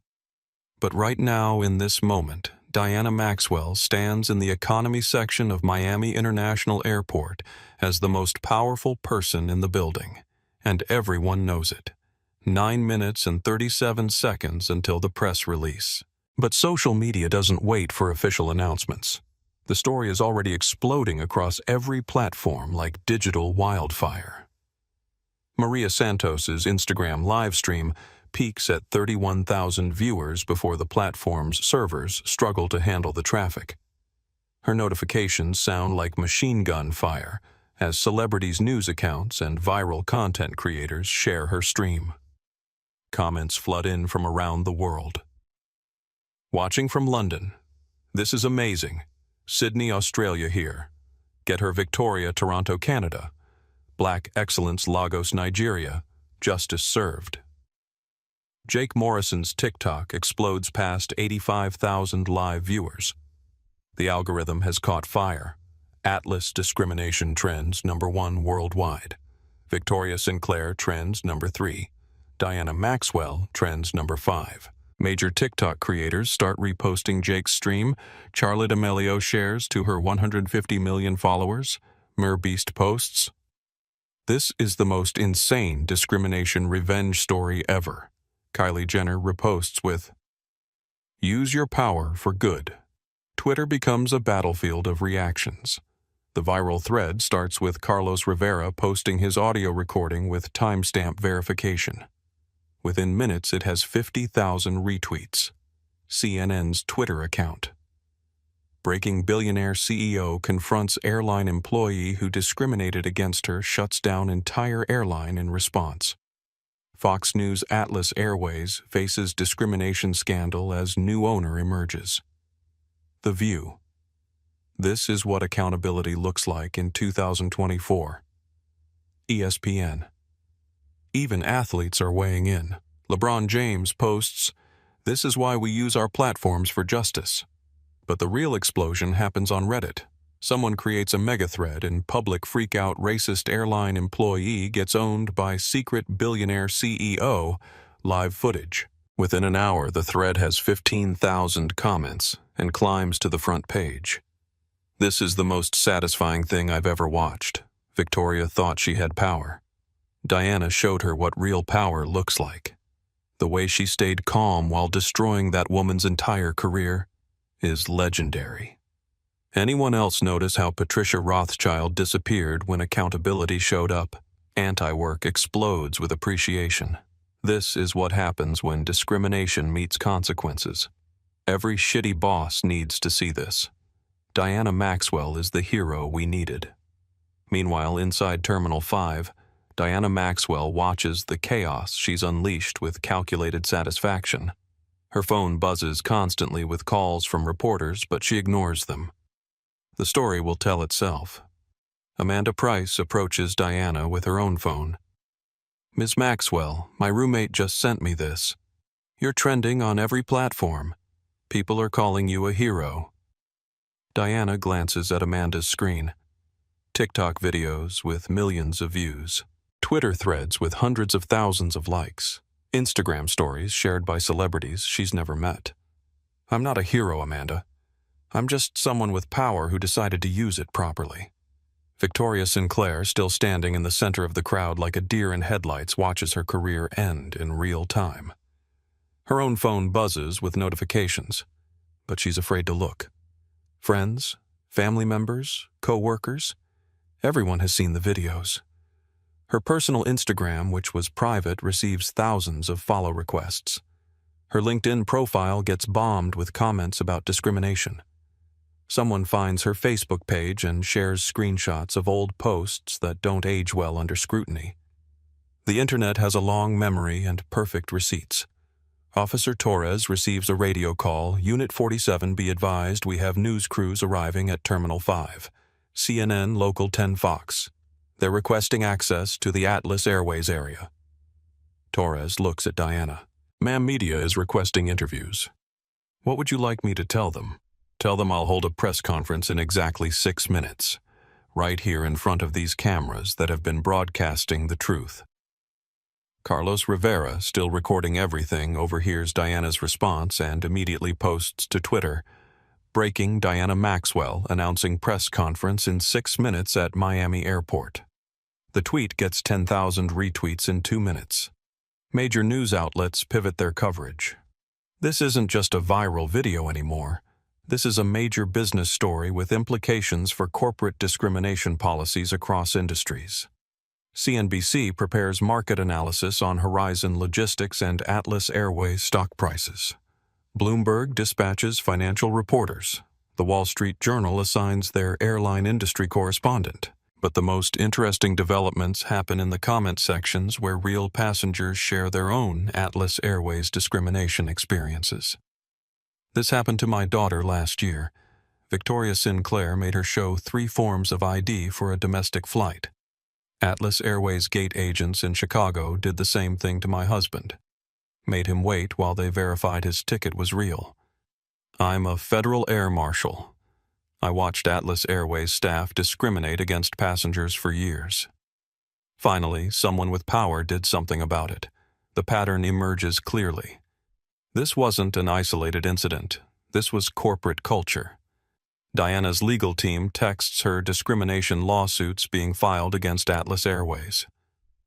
Speaker 2: But right now, in this moment, Diana Maxwell stands in the economy section of Miami International Airport as the most powerful person in the building, and everyone knows it. 9 minutes and 37 seconds until the press release. But social media doesn't wait for official announcements. The story is already exploding across every platform like digital wildfire. Maria Santos's Instagram live stream peaks at 31,000 viewers before the platform's servers struggle to handle the traffic. Her notifications sound like machine gun fire as celebrities' news accounts and viral content creators share her stream. Comments flood in from around the world. Watching from London. This is amazing. Sydney, Australia here. Get her Victoria, Toronto, Canada. Black Excellence, Lagos, Nigeria. Justice served. Jake Morrison's TikTok explodes past 85,000 live viewers. The algorithm has caught fire. Atlas discrimination trends #1 worldwide. Victoria Sinclair trends #3. Diana Maxwell trends #5. Major TikTok creators start reposting Jake's stream. Charlotte Amelio shares to her 150 million followers. Merbeast posts. This is the most insane discrimination revenge story ever. Kylie Jenner reposts with, "Use your power for good." Twitter becomes a battlefield of reactions. The viral thread starts with Carlos Rivera posting his audio recording with timestamp verification. Within minutes, it has 50,000 retweets. CNN's Twitter account. Breaking billionaire CEO confronts airline employee who discriminated against her, shuts down entire airline in response. Fox News Atlas Airways faces discrimination scandal as new owner emerges. The View. This is what accountability looks like in 2024. ESPN. Even athletes are weighing in. LeBron James posts, "This is why we use our platforms for justice." But the real explosion happens on Reddit. Someone creates a mega-thread and public freak-out racist airline employee gets owned by secret billionaire CEO, live footage. Within an hour, the thread has 15,000 comments and climbs to the front page. "This is the most satisfying thing I've ever watched." Victoria thought she had power. Diana showed her what real power looks like. The way she stayed calm while destroying that woman's entire career is legendary. Anyone else notice how Patricia Rothschild disappeared when accountability showed up? Anti-work explodes with appreciation. This is what happens when discrimination meets consequences. Every shitty boss needs to see this. Diana Maxwell is the hero we needed. Meanwhile, inside Terminal 5, Diana Maxwell watches the chaos she's unleashed with calculated satisfaction. Her phone buzzes constantly with calls from reporters, but she ignores them. The story will tell itself. Amanda Price approaches Diana with her own phone. "Ms. Maxwell, my roommate just sent me this. You're trending on every platform. People are calling you a hero." Diana glances at Amanda's screen. TikTok videos with millions of views. Twitter threads with hundreds of thousands of likes. Instagram stories shared by celebrities she's never met. "I'm not a hero, Amanda. I'm just someone with power who decided to use it properly." Victoria Sinclair, still standing in the center of the crowd like a deer in headlights, watches her career end in real time. Her own phone buzzes with notifications, but she's afraid to look. Friends, family members, co-workers, everyone has seen the videos. Her personal Instagram, which was private, receives thousands of follow requests. Her LinkedIn profile gets bombed with comments about discrimination. Someone finds her Facebook page and shares screenshots of old posts that don't age well under scrutiny. The internet has a long memory and perfect receipts. Officer Torres receives a radio call. "Unit 47, be advised, we have news crews arriving at Terminal 5. CNN Local 10 Fox. They're requesting access to the Atlas Airways area." Torres looks at Diana. "Ma'am, media is requesting interviews. What would you like me to tell them?" "Tell them I'll hold a press conference in exactly 6 minutes, right here in front of these cameras that have been broadcasting the truth." Carlos Rivera, still recording everything, overhears Diana's response and immediately posts to Twitter, "Breaking: Diana Maxwell announcing press conference in 6 minutes at Miami Airport." The tweet gets 10,000 retweets in 2 minutes. Major news outlets pivot their coverage. This isn't just a viral video anymore. This is a major business story with implications for corporate discrimination policies across industries. CNBC prepares market analysis on Horizon Logistics and Atlas Airways stock prices. Bloomberg dispatches financial reporters. The Wall Street Journal assigns their airline industry correspondent. But the most interesting developments happen in the comment sections where real passengers share their own Atlas Airways discrimination experiences. This happened to my daughter last year. Victoria Sinclair made her show 3 forms of ID for a domestic flight. Atlas Airways gate agents in Chicago did the same thing to my husband. Made him wait while they verified his ticket was real. I'm a federal air marshal. I watched Atlas Airways staff discriminate against passengers for years. Finally, someone with power did something about it. The pattern emerges clearly. This wasn't an isolated incident. This was corporate culture. Diana's legal team texts her discrimination lawsuits being filed against Atlas Airways.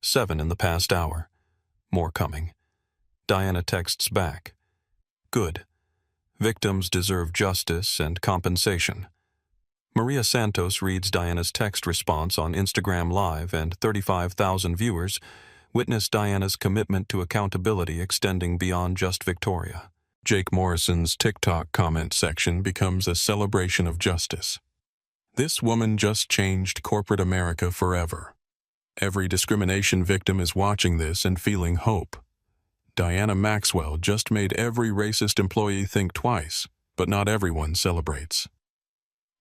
Speaker 2: 7 in the past hour. More coming. Diana texts back. "Good. Victims deserve justice and compensation." Maria Santos reads Diana's text response on Instagram Live, and 35,000 viewers witness Diana's commitment to accountability extending beyond just Victoria. Jake Morrison's TikTok comment section becomes a celebration of justice. "This woman just changed corporate America forever. Every discrimination victim is watching this and feeling hope. Diana Maxwell just made every racist employee think twice, but not everyone celebrates."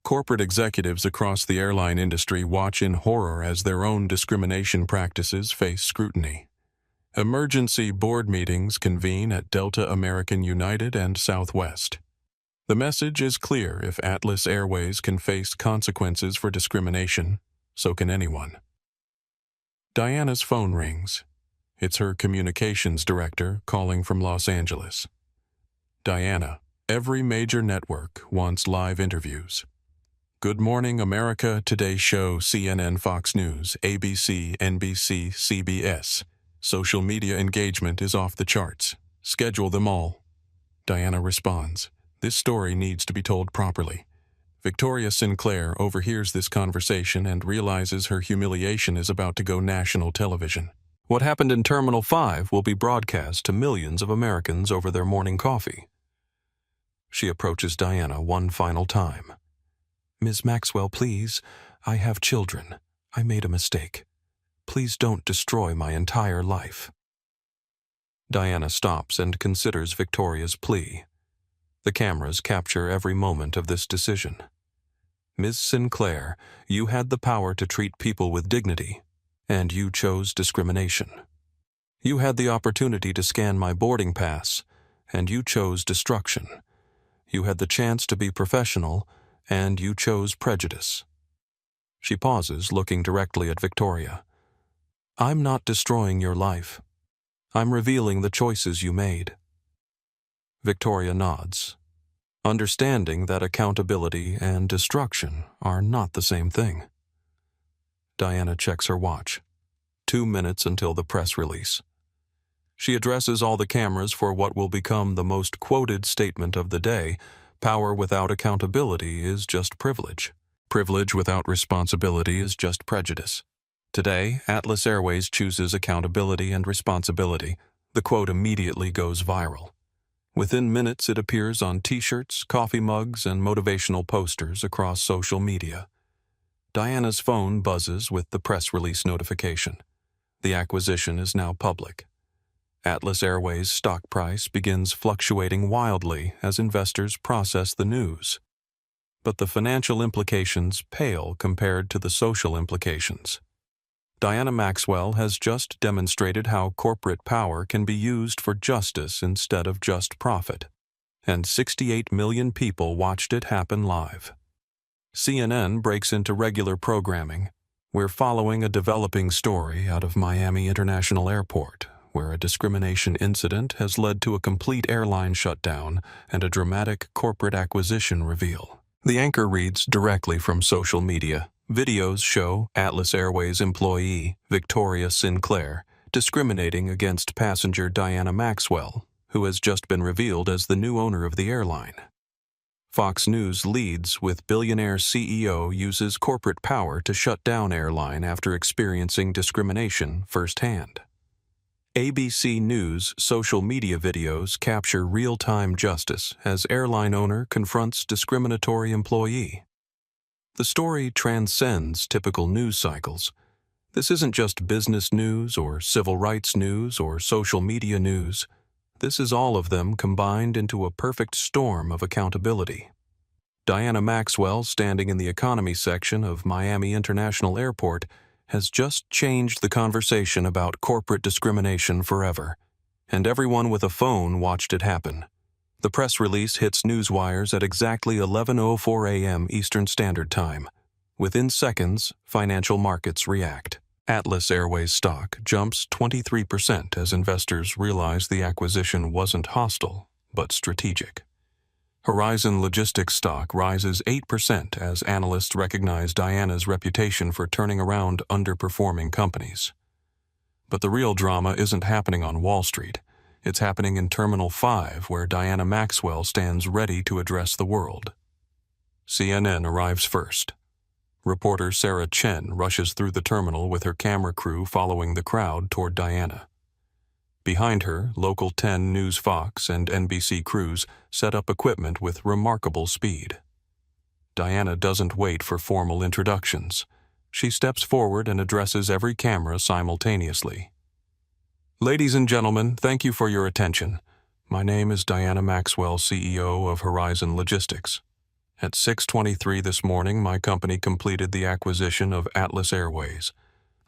Speaker 2: Corporate executives across the airline industry watch in horror as their own discrimination practices face scrutiny. Emergency board meetings convene at Delta American United and Southwest. The message is clear: if Atlas Airways can face consequences for discrimination, so can anyone. Diana's phone rings. It's her communications director calling from Los Angeles. "Diana, every major network wants live interviews. Good Morning America, Today Show, CNN, Fox News, ABC, NBC, CBS. Social media engagement is off the charts. Schedule them all." Diana responds, "This story needs to be told properly." Victoria Sinclair overhears this conversation and realizes her humiliation is about to go national television. What happened in Terminal 5 will be broadcast to millions of Americans over their morning coffee. She approaches Diana one final time. "Ms. Maxwell, please. I have children. I made a mistake. Please don't destroy my entire life." Diana stops and considers Victoria's plea. The cameras capture every moment of this decision. Ms. Sinclair, you had the power to treat people with dignity, and you chose discrimination. You had the opportunity to scan my boarding pass, and you chose destruction. You had the chance to be professional, and you chose prejudice. She pauses, looking directly at Victoria. I'm not destroying your life. I'm revealing the choices you made. Victoria nods, understanding that accountability and destruction are not the same thing. Diana checks her watch. 2 minutes until the press release. She addresses all the cameras for what will become the most quoted statement of the day: power without accountability is just privilege. Privilege without responsibility is just prejudice. Today, Atlas Airways chooses accountability and responsibility. The quote immediately goes viral. Within minutes, it appears on T-shirts, coffee mugs, and motivational posters across social media. Diana's phone buzzes with the press release notification. The acquisition is now public. Atlas Airways' stock price begins fluctuating wildly as investors process the news. But the financial implications pale compared to the social implications. Diana Maxwell has just demonstrated how corporate power can be used for justice instead of just profit. And 68 million people watched it happen live. CNN breaks into regular programming. We're following a developing story out of Miami International Airport, where a discrimination incident has led to a complete airline shutdown and a dramatic corporate acquisition reveal. The anchor reads directly from social media. Videos show Atlas Airways employee Victoria Sinclair discriminating against passenger Diana Maxwell, who has just been revealed as the new owner of the airline. Fox News leads with billionaire CEO uses corporate power to shut down airline after experiencing discrimination firsthand. ABC News social media videos capture real-time justice as airline owner confronts discriminatory employee. The story transcends typical news cycles. This isn't just business news or civil rights news or social media news. This is all of them combined into a perfect storm of accountability. Diana Maxwell, standing in the economy section of Miami International Airport, has just changed the conversation about corporate discrimination forever, and everyone with a phone watched it happen. The press release hits newswires at exactly 11:04 a.m. Eastern Standard Time. Within seconds, financial markets react. Atlas Airways stock jumps 23% as investors realize the acquisition wasn't hostile, but strategic. Horizon Logistics stock rises 8% as analysts recognize Diana's reputation for turning around underperforming companies. But the real drama isn't happening on Wall Street. It's happening in Terminal 5, where Diana Maxwell stands ready to address the world. CNN arrives first. Reporter Sarah Chen rushes through the terminal with her camera crew following the crowd toward Diana. Behind her, Local 10 News Fox and NBC crews set up equipment with remarkable speed. Diana doesn't wait for formal introductions. She steps forward and addresses every camera simultaneously. Ladies and gentlemen, thank you for your attention. My name is Diana Maxwell, CEO of Horizon Logistics. At 6:23 this morning, my company completed the acquisition of Atlas Airways.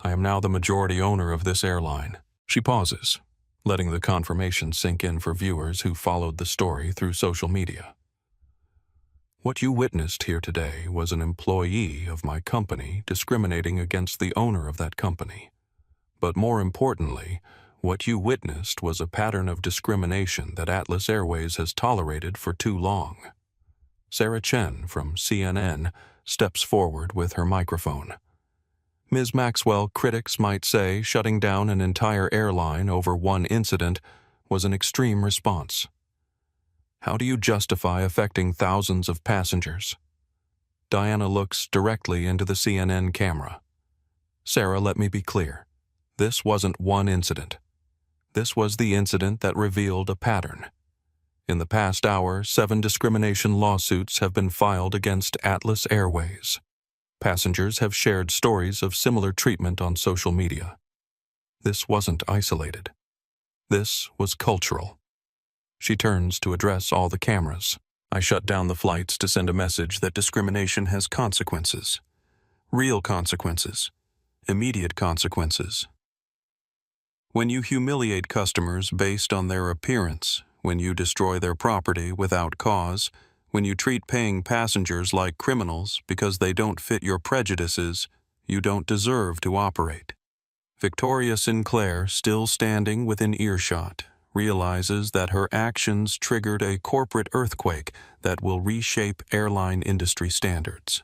Speaker 2: I am now the majority owner of this airline. She pauses, letting the confirmation sink in for viewers who followed the story through social media. What you witnessed here today was an employee of my company discriminating against the owner of that company. But more importantly, what you witnessed was a pattern of discrimination that Atlas Airways has tolerated for too long. Sarah Chen from CNN steps forward with her microphone. Ms. Maxwell, critics might say shutting down an entire airline over one incident was an extreme response. How do you justify affecting thousands of passengers? Diana looks directly into the CNN camera. Sarah, let me be clear. This wasn't one incident. This was the incident that revealed a pattern. In the past hour, 7 discrimination lawsuits have been filed against Atlas Airways. Passengers have shared stories of similar treatment on social media. This wasn't isolated. This was cultural. She turns to address all the cameras. I shut down the flights to send a message that discrimination has consequences. Real consequences. Immediate consequences. When you humiliate customers based on their appearance, when you destroy their property without cause, when you treat paying passengers like criminals because they don't fit your prejudices, you don't deserve to operate. Victoria Sinclair, still standing within earshot, realizes that her actions triggered a corporate earthquake that will reshape airline industry standards.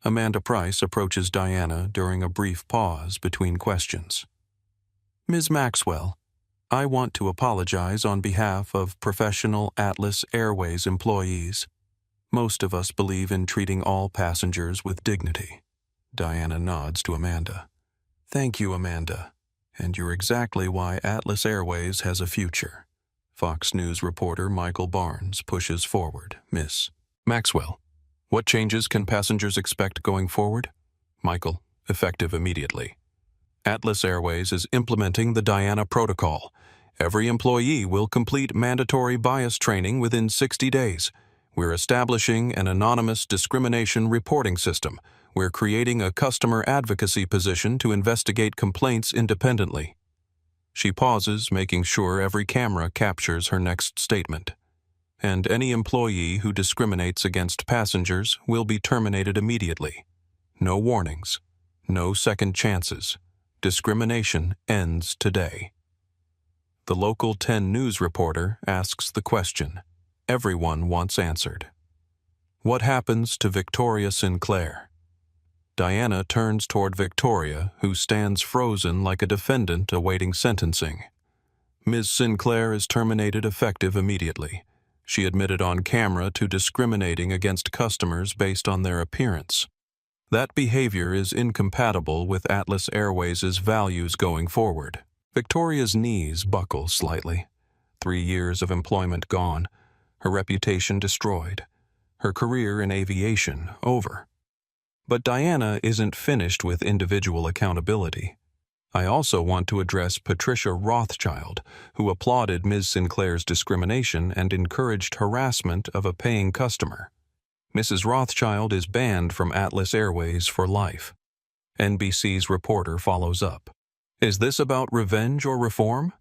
Speaker 2: Amanda Price approaches Diana during a brief pause between questions. Ms. Maxwell, I want to apologize on behalf of professional Atlas Airways employees. Most of us believe in treating all passengers with dignity. Diana nods to Amanda. Thank you, Amanda. And you're exactly why Atlas Airways has a future. Fox News reporter Michael Barnes pushes forward. Miss Maxwell, what changes can passengers expect going forward? Michael, effective immediately. Atlas Airways is implementing the Diana Protocol. Every employee will complete mandatory bias training within 60 days. We're establishing an anonymous discrimination reporting system. We're creating a customer advocacy position to investigate complaints independently. She pauses, making sure every camera captures her next statement. And any employee who discriminates against passengers will be terminated immediately. No warnings. No second chances. Discrimination ends today. The local 10 news reporter asks the question everyone wants answered. What happens to Victoria Sinclair? Diana turns toward Victoria, who stands frozen like a defendant awaiting sentencing. Ms. Sinclair is terminated effective immediately. She admitted on camera to discriminating against customers based on their appearance. That behavior is incompatible with Atlas Airways' values going forward. Victoria's knees buckle slightly. 3 years of employment gone, her reputation destroyed, her career in aviation over. But Diana isn't finished with individual accountability. I also want to address Patricia Rothschild, who applauded Ms. Sinclair's discrimination and encouraged harassment of a paying customer. Mrs. Rothschild is banned from Atlas Airways for life. NBC's reporter follows up. Is this about revenge or reform?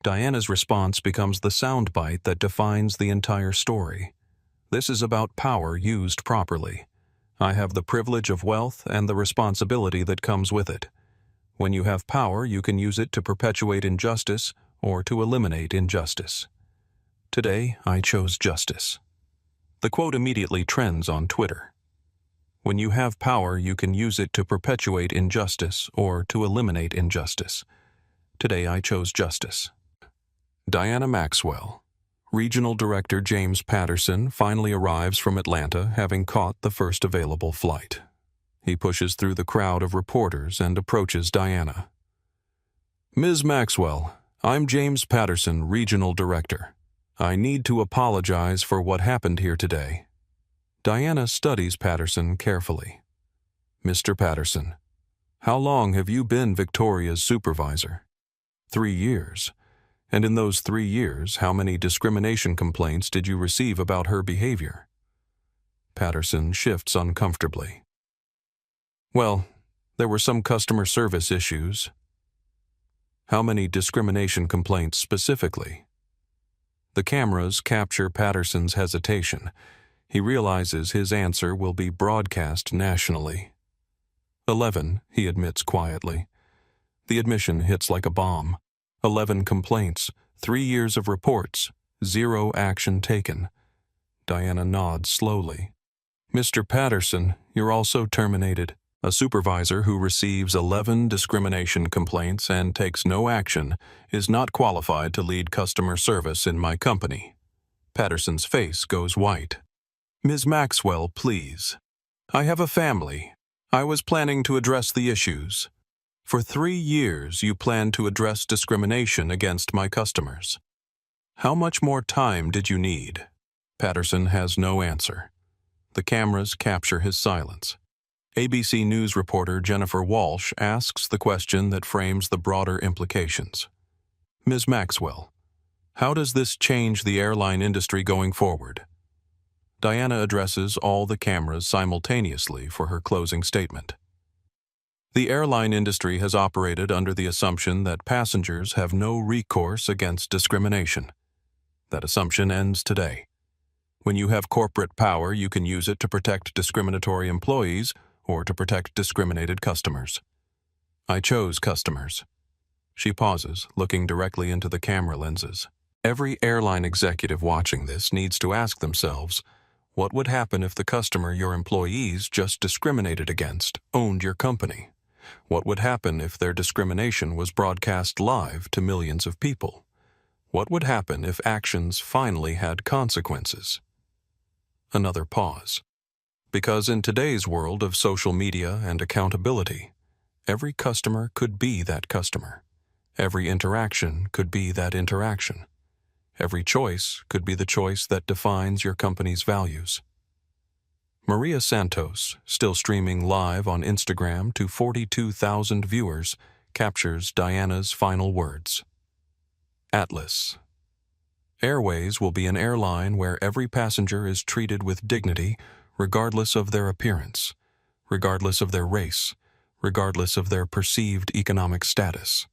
Speaker 2: Diana's response becomes the soundbite that defines the entire story. This is about power used properly. I have the privilege of wealth and the responsibility that comes with it. When you have power, you can use it to perpetuate injustice or to eliminate injustice. Today, I chose justice. The quote immediately trends on Twitter. When you have power, you can use it to perpetuate injustice or to eliminate injustice. Today, I chose justice. Diana Maxwell. Regional Director James Patterson finally arrives from Atlanta, having caught the first available flight. He pushes through the crowd of reporters and approaches Diana. Ms. Maxwell, I'm James Patterson, Regional Director. I need to apologize for what happened here today. Diana studies Patterson carefully. Mr. Patterson, how long have you been Victoria's supervisor? 3 years. And in those 3 years, how many discrimination complaints did you receive about her behavior? Patterson shifts uncomfortably. Well, there were some customer service issues. How many discrimination complaints specifically? The cameras capture Patterson's hesitation. He realizes his answer will be broadcast nationally. 11, he admits quietly. The admission hits like a bomb. 11 complaints, 3 years of reports, 0 action taken. Diana nods slowly. Mr. Patterson, you're also terminated. A supervisor who receives 11 discrimination complaints and takes no action is not qualified to lead customer service in my company. Patterson's face goes white. Ms. Maxwell, please. I have a family. I was planning to address the issues. For 3 years, you planned to address discrimination against my customers. How much more time did you need? Patterson has no answer. The cameras capture his silence. ABC News reporter Jennifer Walsh asks the question that frames the broader implications. Ms. Maxwell, how does this change the airline industry going forward? Diana addresses all the cameras simultaneously for her closing statement. The airline industry has operated under the assumption that passengers have no recourse against discrimination. That assumption ends today. When you have corporate power, you can use it to protect discriminatory employees or to protect discriminated customers. I chose customers. She pauses, looking directly into the camera lenses. Every airline executive watching this needs to ask themselves, what would happen if the customer your employees just discriminated against owned your company? What would happen if their discrimination was broadcast live to millions of people? What would happen if actions finally had consequences? Another pause. Because in today's world of social media and accountability, every customer could be that customer. Every interaction could be that interaction. Every choice could be the choice that defines your company's values. Maria Santos, still streaming live on Instagram to 42,000 viewers, captures Diana's final words. Atlas. Airways will be an airline where every passenger is treated with dignity, regardless of their appearance, regardless of their race, regardless of their perceived economic status.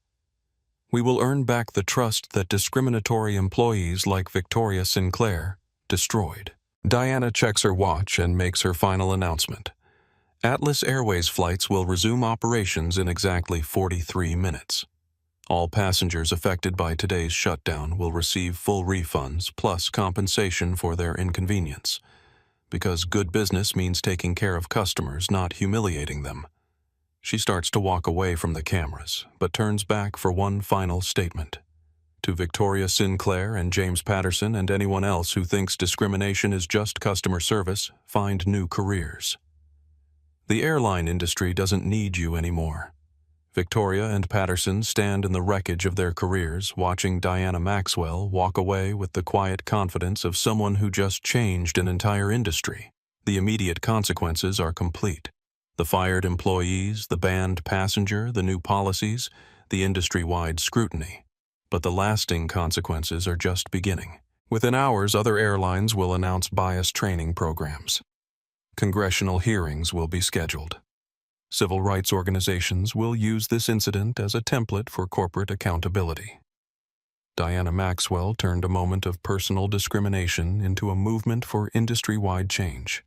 Speaker 2: We will earn back the trust that discriminatory employees like Victoria Sinclair destroyed. Diana checks her watch and makes her final announcement. Atlas Airways flights will resume operations in exactly 43 minutes. All passengers affected by today's shutdown will receive full refunds plus compensation for their inconvenience. Because good business means taking care of customers, not humiliating them. She starts to walk away from the cameras, but turns back for one final statement. To Victoria Sinclair and James Patterson and anyone else who thinks discrimination is just customer service, find new careers. The airline industry doesn't need you anymore. Victoria and Patterson stand in the wreckage of their careers, watching Diana Maxwell walk away with the quiet confidence of someone who just changed an entire industry. The immediate consequences are complete. The fired employees, the banned passenger, the new policies, the industry-wide scrutiny. But the lasting consequences are just beginning. Within hours, other airlines will announce bias training programs. Congressional hearings will be scheduled. Civil rights organizations will use this incident as a template for corporate accountability. Diana Maxwell turned a moment of personal discrimination into a movement for industry-wide change.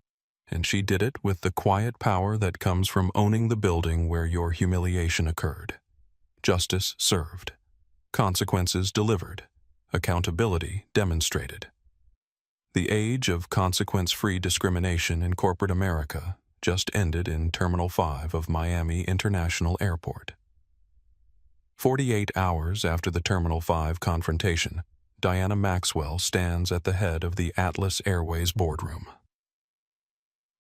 Speaker 2: And she did it with the quiet power that comes from owning the building where your humiliation occurred. Justice served. Consequences delivered. Accountability demonstrated. The age of consequence-free discrimination in corporate America just ended in Terminal 5 of Miami International Airport. 48 hours after the Terminal 5 confrontation, Diana Maxwell stands at the head of the Atlas Airways boardroom.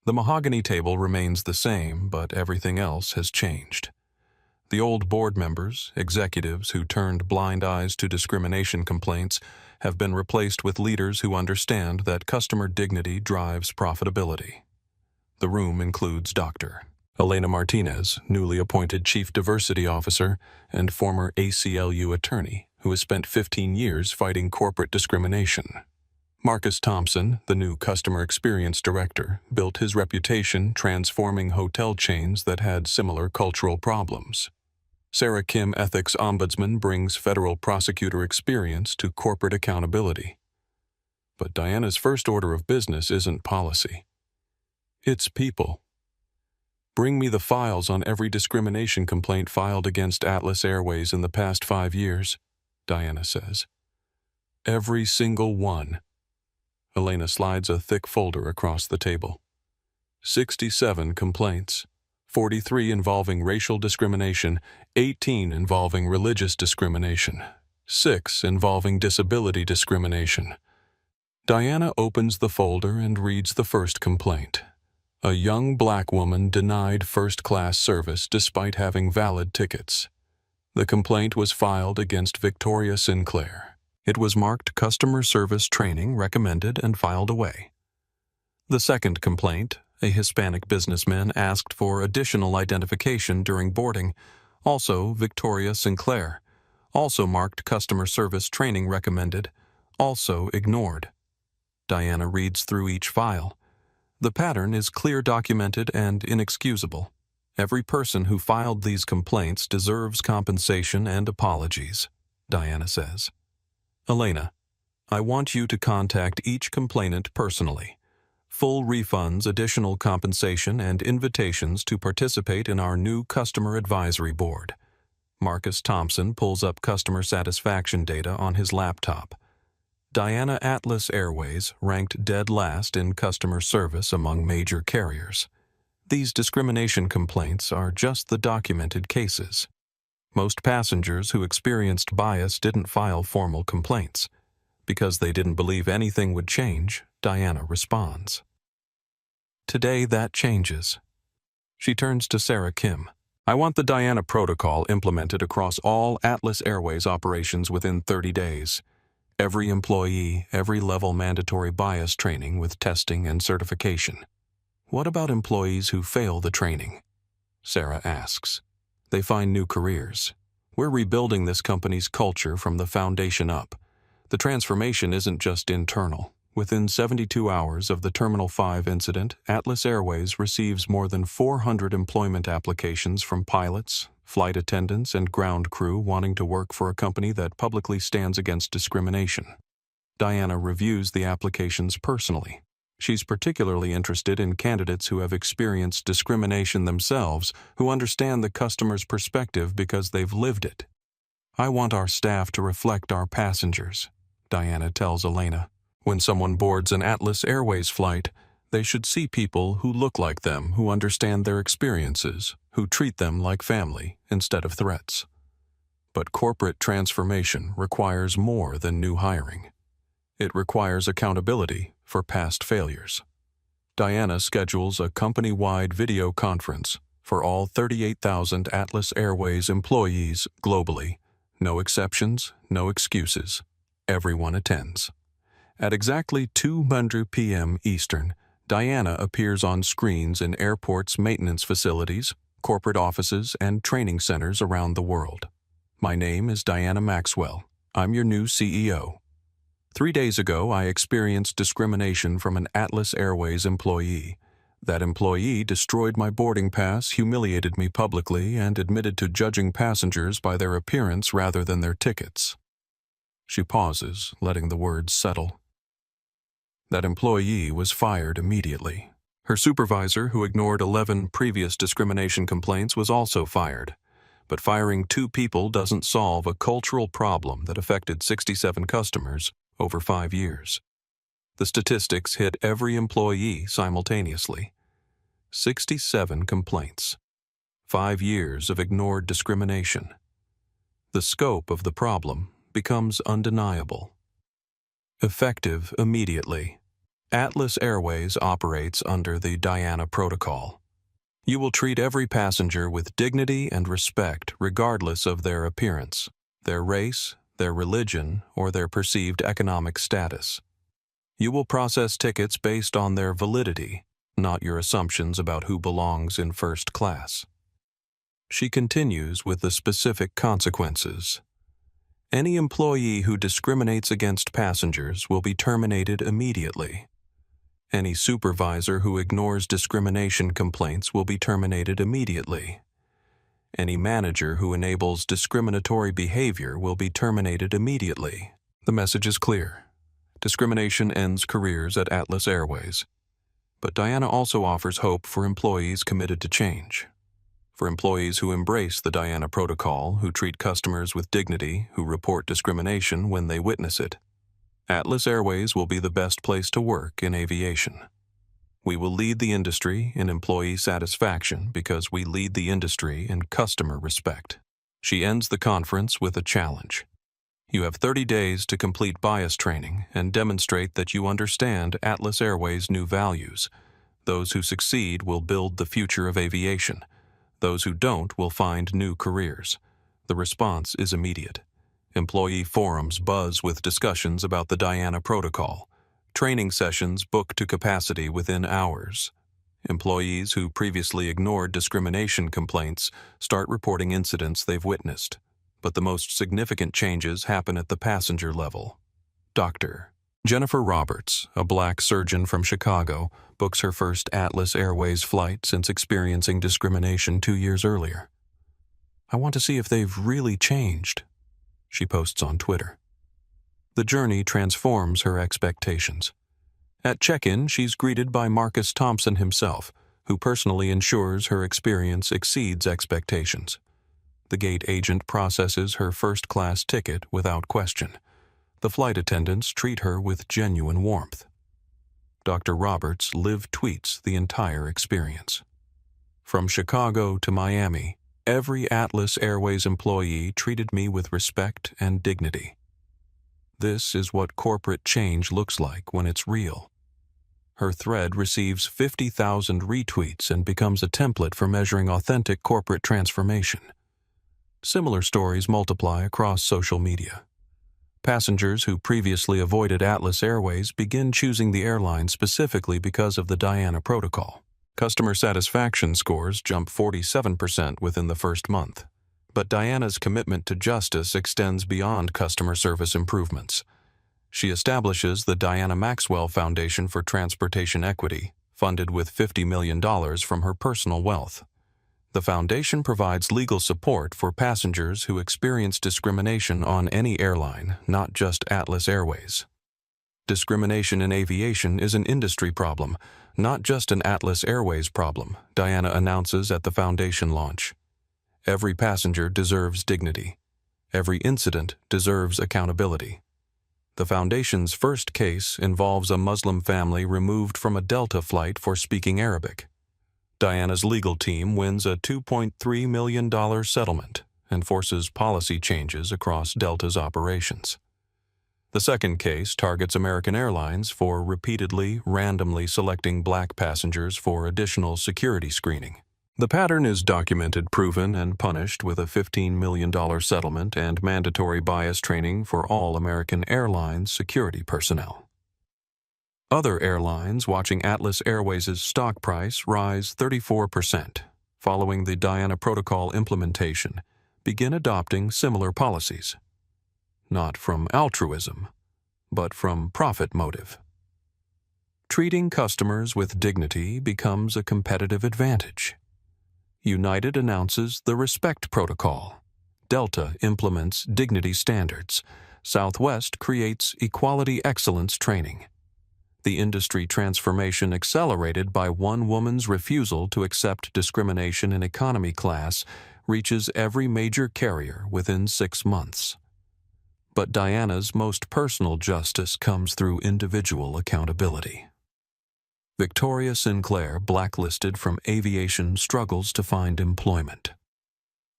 Speaker 2: The mahogany table remains the same, but everything else has changed. The old board members, executives who turned blind eyes to discrimination complaints, have been replaced with leaders who understand that customer dignity drives profitability. The room includes Dr. Elena Martinez, newly appointed Chief Diversity Officer and former ACLU attorney, who has spent 15 years fighting corporate discrimination. Marcus Thompson, the new Customer Experience Director, built his reputation transforming hotel chains that had similar cultural problems. Sarah Kim, Ethics Ombudsman, brings federal prosecutor experience to corporate accountability. But Diana's first order of business isn't policy. It's people. Bring me the files on every discrimination complaint filed against Atlas Airways in the past 5 years, Diana says. Every single one. Elena slides a thick folder across the table. 67 complaints. 43 involving racial discrimination, 18 involving religious discrimination, 6 involving disability discrimination. Diana opens the folder and reads the first complaint. A young black woman denied first-class service despite having valid tickets. The complaint was filed against Victoria Sinclair. It was marked Customer Service Training Recommended and filed away. The second complaint, a Hispanic businessman asked for additional identification during boarding, also Victoria Sinclair, Also marked customer service training recommended, also ignored. Diana reads through each file. The pattern is clear, documented, and inexcusable. Every person who filed these complaints deserves compensation and apologies, Diana says. Elena, I want you to contact each complainant personally. Full refunds, additional compensation, and invitations to participate in our new Customer Advisory Board. Marcus Thompson pulls up customer satisfaction data on his laptop. Diana Atlas Airways ranked dead last in customer service among major carriers. These discrimination complaints are just the documented cases. Most passengers who experienced bias didn't file formal complaints. Because they didn't believe anything would change, Diana responds. Today that changes. She turns to Sarah Kim. I want the Diana protocol implemented across all Atlas Airways operations within 30 days. Every employee, every level mandatory bias training with testing and certification. What about employees who fail the training? Sarah asks. They find new careers. We're rebuilding this company's culture from the foundation up. The transformation isn't just internal. Within 72 hours of the Terminal 5 incident, Atlas Airways receives more than 400 employment applications from pilots, flight attendants, and ground crew wanting to work for a company that publicly stands against discrimination. Diana reviews the applications personally. She's particularly interested in candidates who have experienced discrimination themselves, who understand the customer's perspective because they've lived it. I want our staff to reflect our passengers, Diana tells Elena. When someone boards an Atlas Airways flight, they should see people who look like them, who understand their experiences, who treat them like family instead of threats. But corporate transformation requires more than new hiring. It requires accountability for past failures. Diana schedules a company-wide video conference for all 38,000 Atlas Airways employees globally. No exceptions, no excuses. Everyone attends. At exactly 2:00 p.m. Eastern, Diana appears on screens in airports, maintenance facilities, corporate offices, and training centers around the world. My name is Diana Maxwell. I'm your new CEO. 3 days ago, I experienced discrimination from an Atlas Airways employee. That employee destroyed my boarding pass, humiliated me publicly, and admitted to judging passengers by their appearance rather than their tickets. She pauses, letting the words settle. That employee was fired immediately. Her supervisor, who ignored 11 previous discrimination complaints, was also fired. But firing 2 people doesn't solve a cultural problem that affected 67 customers over 5 years. The statistics hit every employee simultaneously. 67 complaints. 5 years of ignored discrimination. The scope of the problem becomes undeniable. Effective immediately. Atlas Airways operates under the Diana Protocol. You will treat every passenger with dignity and respect regardless of their appearance, their race, their religion, or their perceived economic status. You will process tickets based on their validity, not your assumptions about who belongs in first class. She continues with the specific consequences. Any employee who discriminates against passengers will be terminated immediately. Any supervisor who ignores discrimination complaints will be terminated immediately. Any manager who enables discriminatory behavior will be terminated immediately. The message is clear. Discrimination ends careers at Atlas Airways. But Diana also offers hope for employees committed to change. For employees who embrace the Diana Protocol, who treat customers with dignity, who report discrimination when they witness it. Atlas Airways will be the best place to work in aviation. We will lead the industry in employee satisfaction because we lead the industry in customer respect. She ends the conference with a challenge. You have 30 days to complete bias training and demonstrate that you understand Atlas Airways' new values. Those who succeed will build the future of aviation. Those who don't will find new careers. The response is immediate. Employee forums buzz with discussions about the Diana Protocol. Training sessions book to capacity within hours. Employees who previously ignored discrimination complaints start reporting incidents they've witnessed. But the most significant changes happen at the passenger level. Dr. Jennifer Roberts, a black surgeon from Chicago, books her first Atlas Airways flight since experiencing discrimination 2 years earlier. "I want to see if they've really changed," she posts on Twitter. The journey transforms her expectations. At check-in, she's greeted by Marcus Thompson himself, who personally ensures her experience exceeds expectations. The gate agent processes her first-class ticket without question. The flight attendants treat her with genuine warmth. Dr. Roberts live tweets the entire experience. "From Chicago to Miami, every Atlas Airways employee treated me with respect and dignity. This is what corporate change looks like when it's real." Her thread receives 50,000 retweets and becomes a template for measuring authentic corporate transformation. Similar stories multiply across social media. Passengers who previously avoided Atlas Airways begin choosing the airline specifically because of the Diana protocol. Customer satisfaction scores jump 47% within the first month. But Diana's commitment to justice extends beyond customer service improvements. She establishes the Diana Maxwell Foundation for Transportation Equity, funded with $50 million from her personal wealth. The foundation provides legal support for passengers who experience discrimination on any airline, not just Atlas Airways. Discrimination in aviation is an industry problem, not just an Atlas Airways problem, Diana announces at the foundation launch. Every passenger deserves dignity. Every incident deserves accountability. The foundation's first case involves a Muslim family removed from a Delta flight for speaking Arabic. Diana's legal team wins a $2.3 million settlement and forces policy changes across Delta's operations. The second case targets American Airlines for repeatedly, randomly selecting black passengers for additional security screening. The pattern is documented, proven, and punished with a $15 million settlement and mandatory bias training for all American Airlines security personnel. Other airlines watching Atlas Airways' stock price rise 34% following the Diana Protocol implementation, begin adopting similar policies. Not from altruism, but from profit motive. Treating customers with dignity becomes a competitive advantage. United announces the Respect Protocol. Delta implements dignity standards. Southwest creates equality excellence training. The industry transformation accelerated by one woman's refusal to accept discrimination in economy class reaches every major carrier within 6 months. But Diana's most personal justice comes through individual accountability. Victoria Sinclair, blacklisted from aviation, struggles to find employment.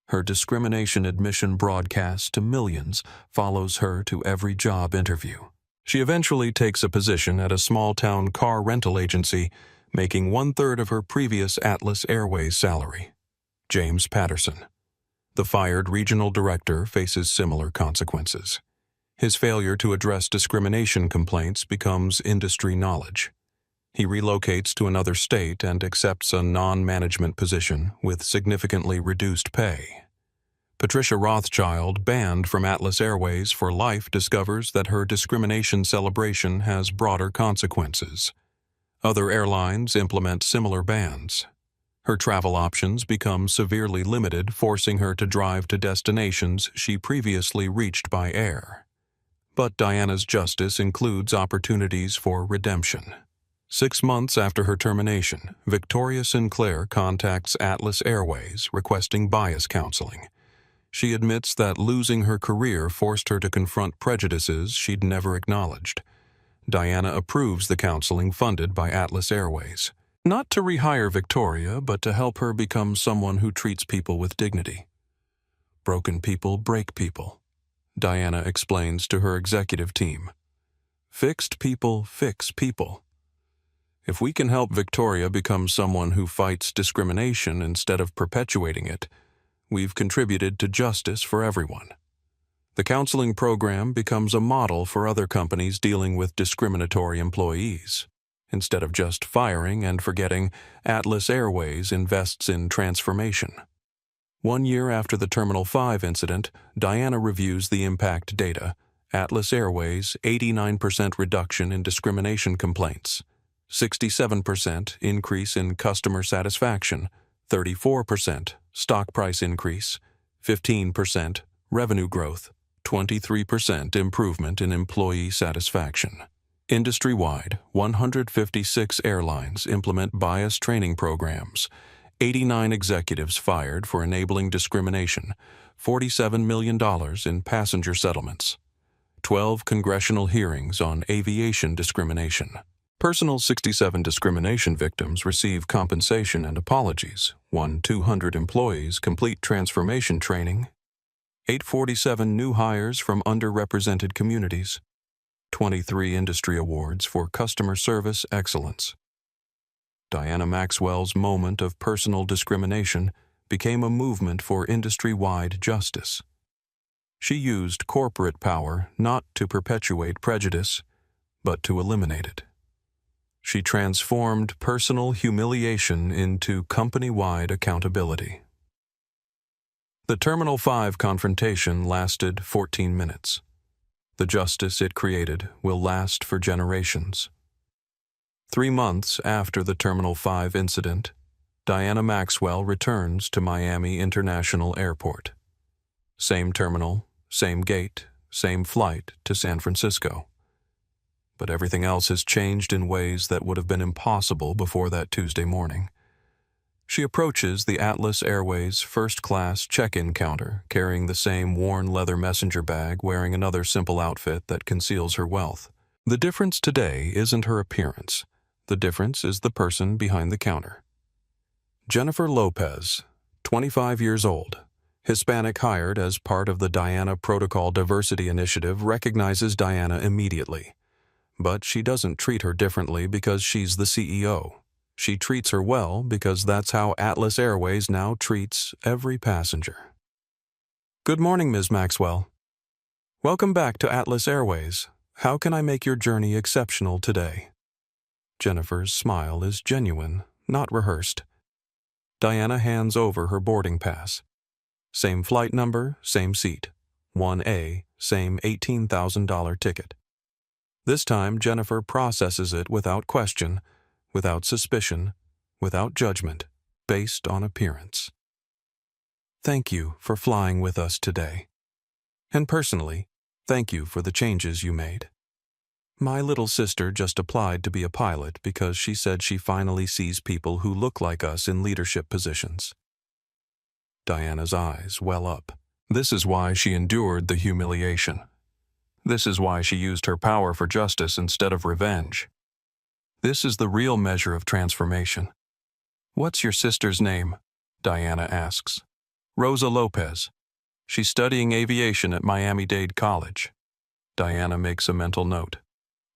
Speaker 2: Her discrimination admission broadcast to millions follows her to every job interview. She eventually takes a position at a small-town car rental agency, making 1/3 of her previous Atlas Airways salary. James Patterson, the fired regional director, faces similar consequences. His failure to address discrimination complaints becomes industry knowledge. He relocates to another state and accepts a non-management position with significantly reduced pay. Patricia Rothschild, banned from Atlas Airways for life, discovers that her discrimination celebration has broader consequences. Other airlines implement similar bans. Her travel options become severely limited, forcing her to drive to destinations she previously reached by air. But Diana's justice includes opportunities for redemption. 6 months after her termination, Victoria Sinclair contacts Atlas Airways requesting bias counseling. She admits that losing her career forced her to confront prejudices she'd never acknowledged. Diana approves the counseling funded by Atlas Airways, not to rehire Victoria, but to help her become someone who treats people with dignity. Broken people break people, Diana explains to her executive team. Fixed people fix people. If we can help Victoria become someone who fights discrimination instead of perpetuating it, we've contributed to justice for everyone. The counseling program becomes a model for other companies dealing with discriminatory employees. Instead of just firing and forgetting, Atlas Airways invests in transformation. 1 year after the Terminal 5 incident, Diana reviews the impact data. Atlas Airways, 89% reduction in discrimination complaints, 67% increase in customer satisfaction, 34% stock price increase, 15% revenue growth, 23% improvement in employee satisfaction. Industry-wide, 156 airlines implement bias training programs, 89 executives fired for enabling discrimination, $47 million in passenger settlements, 12 congressional hearings on aviation discrimination. Personal 67 discrimination victims receive compensation and apologies. 200 employees complete transformation training. 847 new hires from underrepresented communities. 23 industry awards for customer service excellence. Diana Maxwell's moment of personal discrimination became a movement for industry-wide justice. She used corporate power not to perpetuate prejudice, but to eliminate it. She transformed personal humiliation into company-wide accountability. The Terminal 5 confrontation lasted 14 minutes. The justice it created will last for generations. 3 months after the Terminal 5 incident, Diana Maxwell returns to Miami International Airport. Same terminal, same gate, same flight to San Francisco. But everything else has changed in ways that would have been impossible before that Tuesday morning. She approaches the Atlas Airways first-class check-in counter, carrying the same worn leather messenger bag, wearing another simple outfit that conceals her wealth. The difference today isn't her appearance. The difference is the person behind the counter. Jennifer Lopez, 25 years old, Hispanic, hired as part of the Diana Protocol Diversity Initiative, recognizes Diana immediately. But she doesn't treat her differently because she's the CEO. She treats her well because that's how Atlas Airways now treats every passenger. Good morning, Ms. Maxwell. Welcome back to Atlas Airways. How can I make your journey exceptional today? Jennifer's smile is genuine, not rehearsed. Diana hands over her boarding pass. Same flight number, same seat. 1A, same $18,000 ticket. This time, Jennifer processes it without question, without suspicion, without judgment, based on appearance. Thank you for flying with us today. And personally, thank you for the changes you made. My little sister just applied to be a pilot because she said she finally sees people who look like us in leadership positions. Diana's eyes well up. This is why she endured the humiliation. This is why she used her power for justice instead of revenge. This is the real measure of transformation. What's your sister's name? Diana asks. Rosa Lopez. She's studying aviation at Miami-Dade College. Diana makes a mental note.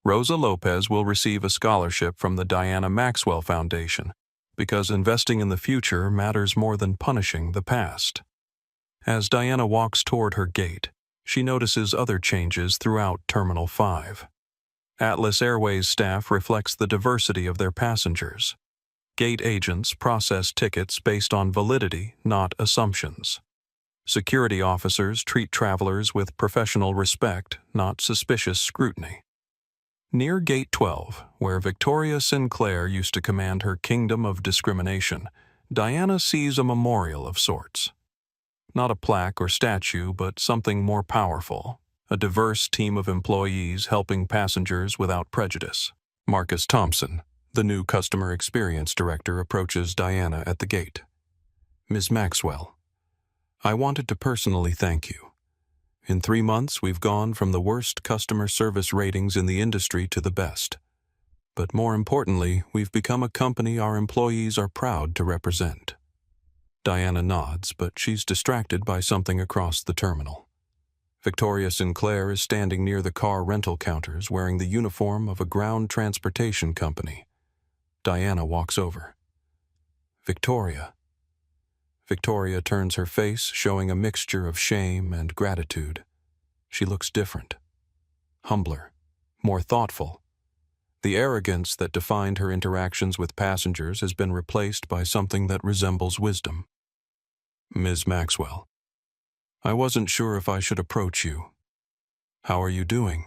Speaker 2: Rosa Lopez will receive a scholarship from the Diana Maxwell Foundation because investing in the future matters more than punishing the past. As Diana walks toward her gate, she notices other changes throughout Terminal 5. Atlas Airways staff reflects the diversity of their passengers. Gate agents process tickets based on validity, not assumptions. Security officers treat travelers with professional respect, not suspicious scrutiny. Near Gate 12, where Victoria Sinclair used to command her kingdom of discrimination, Diana sees a memorial of sorts. Not a plaque or statue, but something more powerful. A diverse team of employees helping passengers without prejudice. Marcus Thompson, the new customer experience director, approaches Diana at the gate. Ms. Maxwell, I wanted to personally thank you. In 3 months, we've gone from the worst customer service ratings in the industry to the best. But more importantly, we've become a company our employees are proud to represent. Diana nods, but she's distracted by something across the terminal. Victoria Sinclair is standing near the car rental counters wearing the uniform of a ground transportation company. Diana walks over. Victoria. Victoria turns her face, showing a mixture of shame and gratitude. She looks different. Humbler. More thoughtful. The arrogance that defined her interactions with passengers has been replaced by something that resembles wisdom. Ms. Maxwell. I wasn't sure if I should approach you. How are you doing?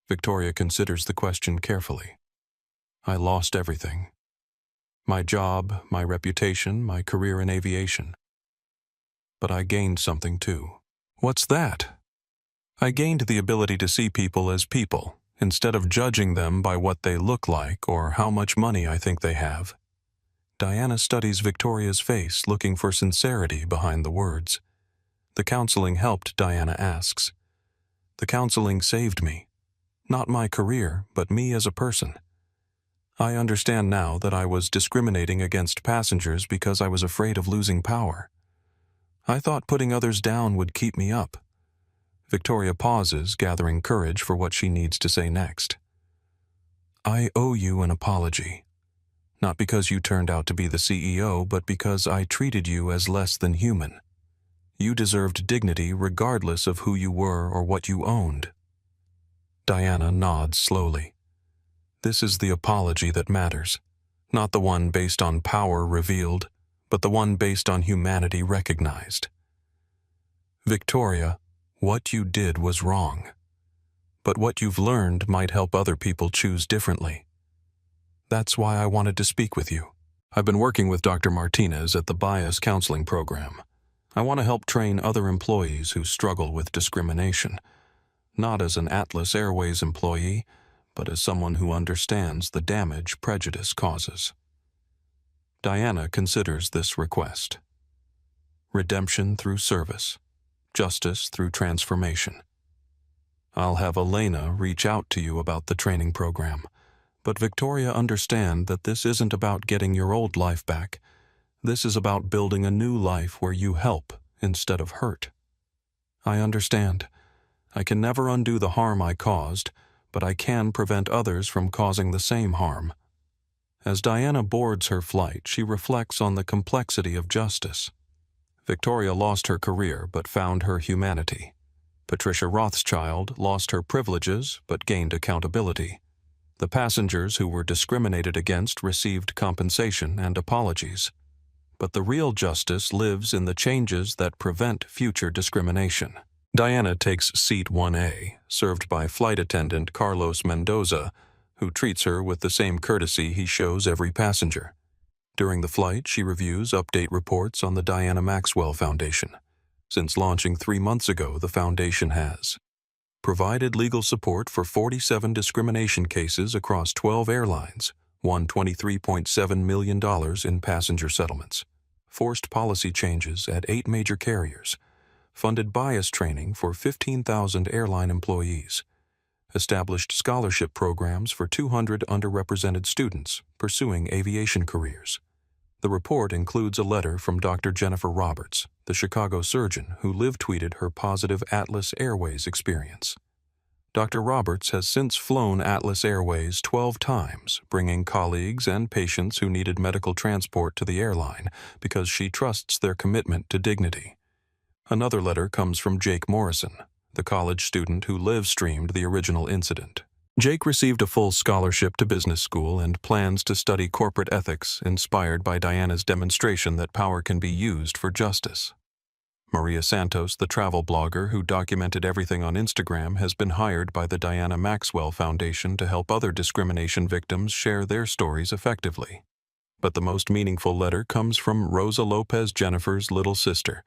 Speaker 2: Victoria considers the question carefully. I lost everything. My job, my reputation, my career in aviation. But I gained something too. What's that? I gained the ability to see people as people, instead of judging them by what they look like or how much money I think they have. Diana studies Victoria's face, looking for sincerity behind the words. The counseling helped, Diana asks. The counseling saved me. Not my career, but me as a person. I understand now that I was discriminating against passengers because I was afraid of losing power. I thought putting others down would keep me up. Victoria pauses, gathering courage for what she needs to say next. I owe you an apology. Not because you turned out to be the CEO, but because I treated you as less than human. You deserved dignity regardless of who you were or what you owned. Diana nods slowly. This is the apology that matters, not the one based on power revealed, but the one based on humanity recognized. Victoria, what you did was wrong. But what you've learned might help other people choose differently. That's why I wanted to speak with you. I've been working with Dr. Martinez at the Bias Counseling Program. I want to help train other employees who struggle with discrimination, not as an Atlas Airways employee, but as someone who understands the damage prejudice causes. Diana considers this request. Redemption through service, justice through transformation. I'll have Elena reach out to you about the training program. But Victoria, understand that this isn't about getting your old life back. This is about building a new life where you help instead of hurt. I understand. I can never undo the harm I caused, but I can prevent others from causing the same harm. As Diana boards her flight, she reflects on the complexity of justice. Victoria lost her career but found her humanity. Patricia Rothschild lost her privileges but gained accountability. The passengers who were discriminated against received compensation and apologies. But the real justice lives in the changes that prevent future discrimination. Diana takes seat 1A, served by flight attendant Carlos Mendoza, who treats her with the same courtesy he shows every passenger. During the flight, she reviews update reports on the Diana Maxwell Foundation. Since launching 3 months ago, the foundation has provided legal support for 47 discrimination cases across 12 airlines, won $23.7 million in passenger settlements, forced policy changes at 8 major carriers, funded bias training for 15,000 airline employees, established scholarship programs for 200 underrepresented students pursuing aviation careers. The report includes a letter from Dr. Jennifer Roberts, the Chicago surgeon who live-tweeted her positive Atlas Airways experience. Dr. Roberts has since flown Atlas Airways 12 times, bringing colleagues and patients who needed medical transport to the airline because she trusts their commitment to dignity. Another letter comes from Jake Morrison, the college student who live-streamed the original incident. Jake received a full scholarship to business school and plans to study corporate ethics, inspired by Diana's demonstration that power can be used for justice. Maria Santos, the travel blogger who documented everything on Instagram, has been hired by the Diana Maxwell Foundation to help other discrimination victims share their stories effectively. But the most meaningful letter comes from Rosa Lopez Jennifer's little sister,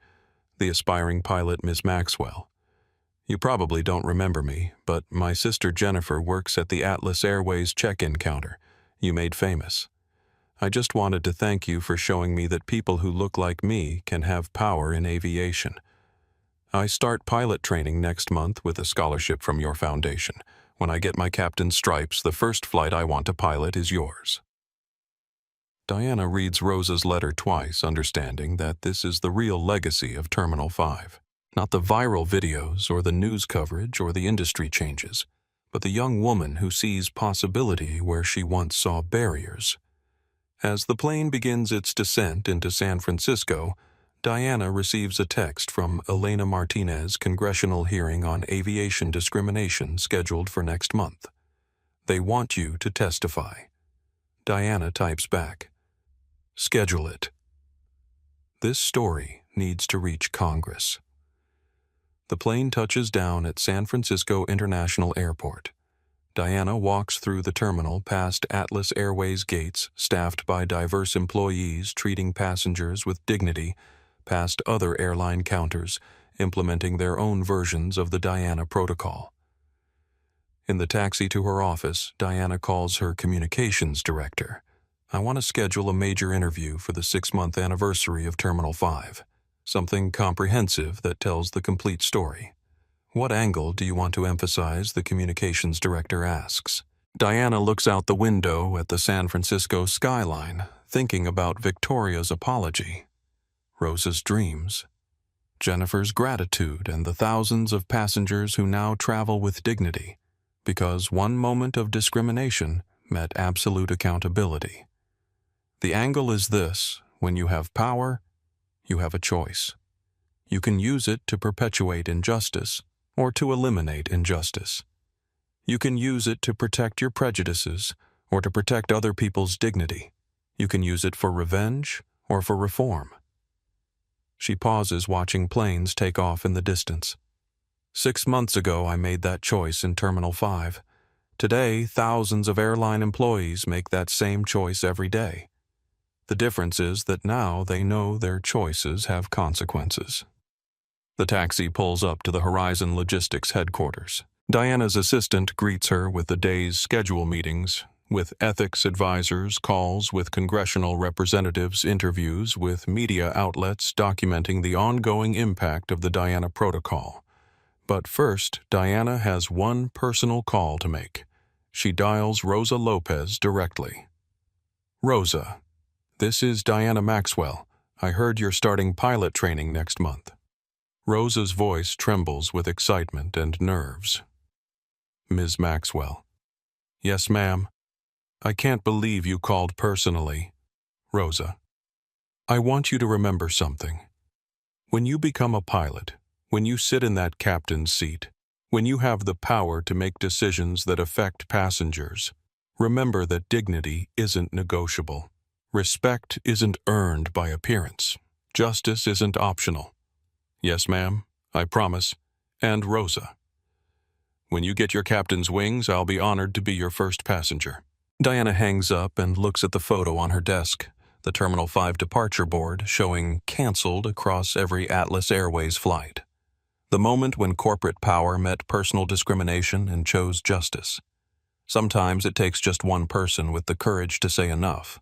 Speaker 2: the aspiring pilot Ms. Maxwell. You probably don't remember me, but my sister Jennifer works at the Atlas Airways check-in counter you made famous. I just wanted to thank you for showing me that people who look like me can have power in aviation. I start pilot training next month with a scholarship from your foundation. When I get my captain's stripes, the first flight I want to pilot is yours. Diana reads Rosa's letter twice, understanding that this is the real legacy of Terminal 5. Not the viral videos or the news coverage or the industry changes, but the young woman who sees possibility where she once saw barriers. As the plane begins its descent into San Francisco, Diana receives a text from Elena Martinez congressional hearing on aviation discrimination scheduled for next month. They want you to testify. Diana types back, "Schedule it." This story needs to reach Congress. The plane touches down at San Francisco International Airport. Diana walks through the terminal past Atlas Airways gates staffed by diverse employees treating passengers with dignity, past other airline counters implementing their own versions of the Diana protocol. In the taxi to her office, Diana calls her communications director. I want to schedule a major interview for the 6-month anniversary of Terminal 5. Something comprehensive that tells the complete story. What angle do you want to emphasize? The communications director asks. Diana looks out the window at the San Francisco skyline, thinking about Victoria's apology, Rosa's dreams, Jennifer's gratitude, and the thousands of passengers who now travel with dignity, because one moment of discrimination met absolute accountability. The angle is this: when you have power, you have a choice. You can use it to perpetuate injustice or to eliminate injustice. You can use it to protect your prejudices or to protect other people's dignity. You can use it for revenge or for reform. She pauses, watching planes take off in the distance. 6 months ago, I made that choice in Terminal 5. Today, thousands of airline employees make that same choice every day. The difference is that now they know their choices have consequences. The taxi pulls up to the Horizon Logistics headquarters. Diana's assistant greets her with the day's schedule meetings, with ethics advisors, calls with congressional representatives, interviews with media outlets documenting the ongoing impact of the Diana protocol. But first, Diana has one personal call to make. She dials Rosa Lopez directly. Rosa, this is Diana Maxwell. I heard you're starting pilot training next month. Rosa's voice trembles with excitement and nerves. Ms. Maxwell. Yes, ma'am. I can't believe you called personally. Rosa. I want you to remember something. When you become a pilot, when you sit in that captain's seat, when you have the power to make decisions that affect passengers, remember that dignity isn't negotiable. Respect isn't earned by appearance. Justice isn't optional. Yes, ma'am, I promise. And Rosa. When you get your captain's wings, I'll be honored to be your first passenger. Diana hangs up and looks at the photo on her desk, the Terminal 5 departure board showing canceled across every Atlas Airways flight. The moment when corporate power met personal discrimination and chose justice. Sometimes it takes just one person with the courage to say enough.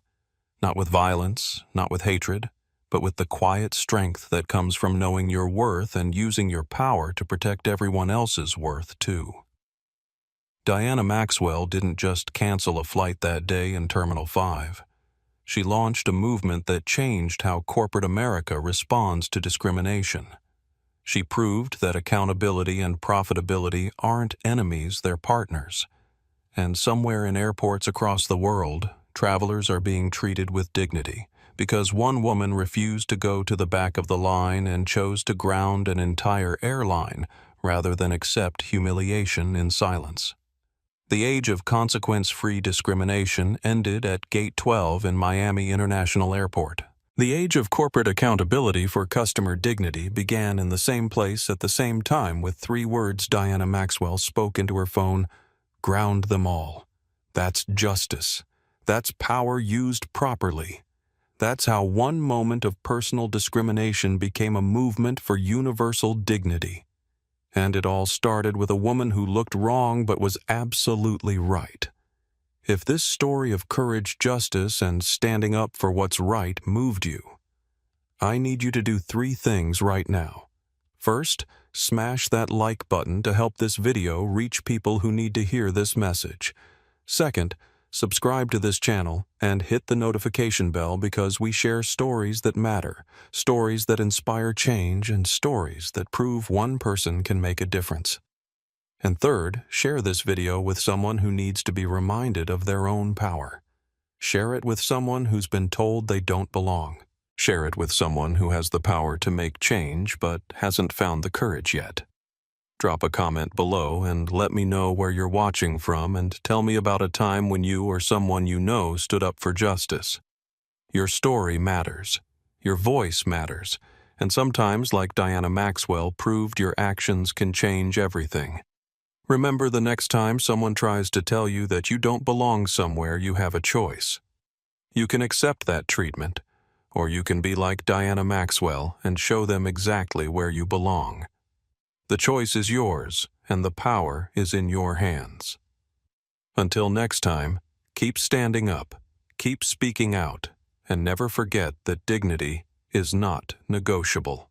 Speaker 2: Not with violence, not with hatred, but with the quiet strength that comes from knowing your worth and using your power to protect everyone else's worth, too. Diana Maxwell didn't just cancel a flight that day in Terminal 5. She launched a movement that changed how corporate America responds to discrimination. She proved that accountability and profitability aren't enemies, they're partners. And somewhere in airports across the world, travelers are being treated with dignity, because one woman refused to go to the back of the line and chose to ground an entire airline rather than accept humiliation in silence. The age of consequence-free discrimination ended at Gate 12 in Miami International Airport. The age of corporate accountability for customer dignity began in the same place at the same time with 3 words Diana Maxwell spoke into her phone: ground them all. That's justice. That's power used properly. That's how one moment of personal discrimination became a movement for universal dignity. And it all started with a woman who looked wrong but was absolutely right. If this story of courage, justice, and standing up for what's right moved you, I need you to do 3 things right now. First, smash that like button to help this video reach people who need to hear this message. Second, subscribe to this channel and hit the notification bell because we share stories that matter, stories that inspire change, and stories that prove one person can make a difference. And third, share this video with someone who needs to be reminded of their own power. Share it with someone who's been told they don't belong. Share it with someone who has the power to make change but hasn't found the courage yet. Drop a comment below and let me know where you're watching from and tell me about a time when you or someone you know stood up for justice. Your story matters. Your voice matters, and sometimes, like Diana Maxwell proved, your actions can change everything. Remember, the next time someone tries to tell you that you don't belong somewhere, you have a choice. You can accept that treatment, or you can be like Diana Maxwell and show them exactly where you belong. The choice is yours, and the power is in your hands. Until next time, keep standing up, keep speaking out, and never forget that dignity is not negotiable.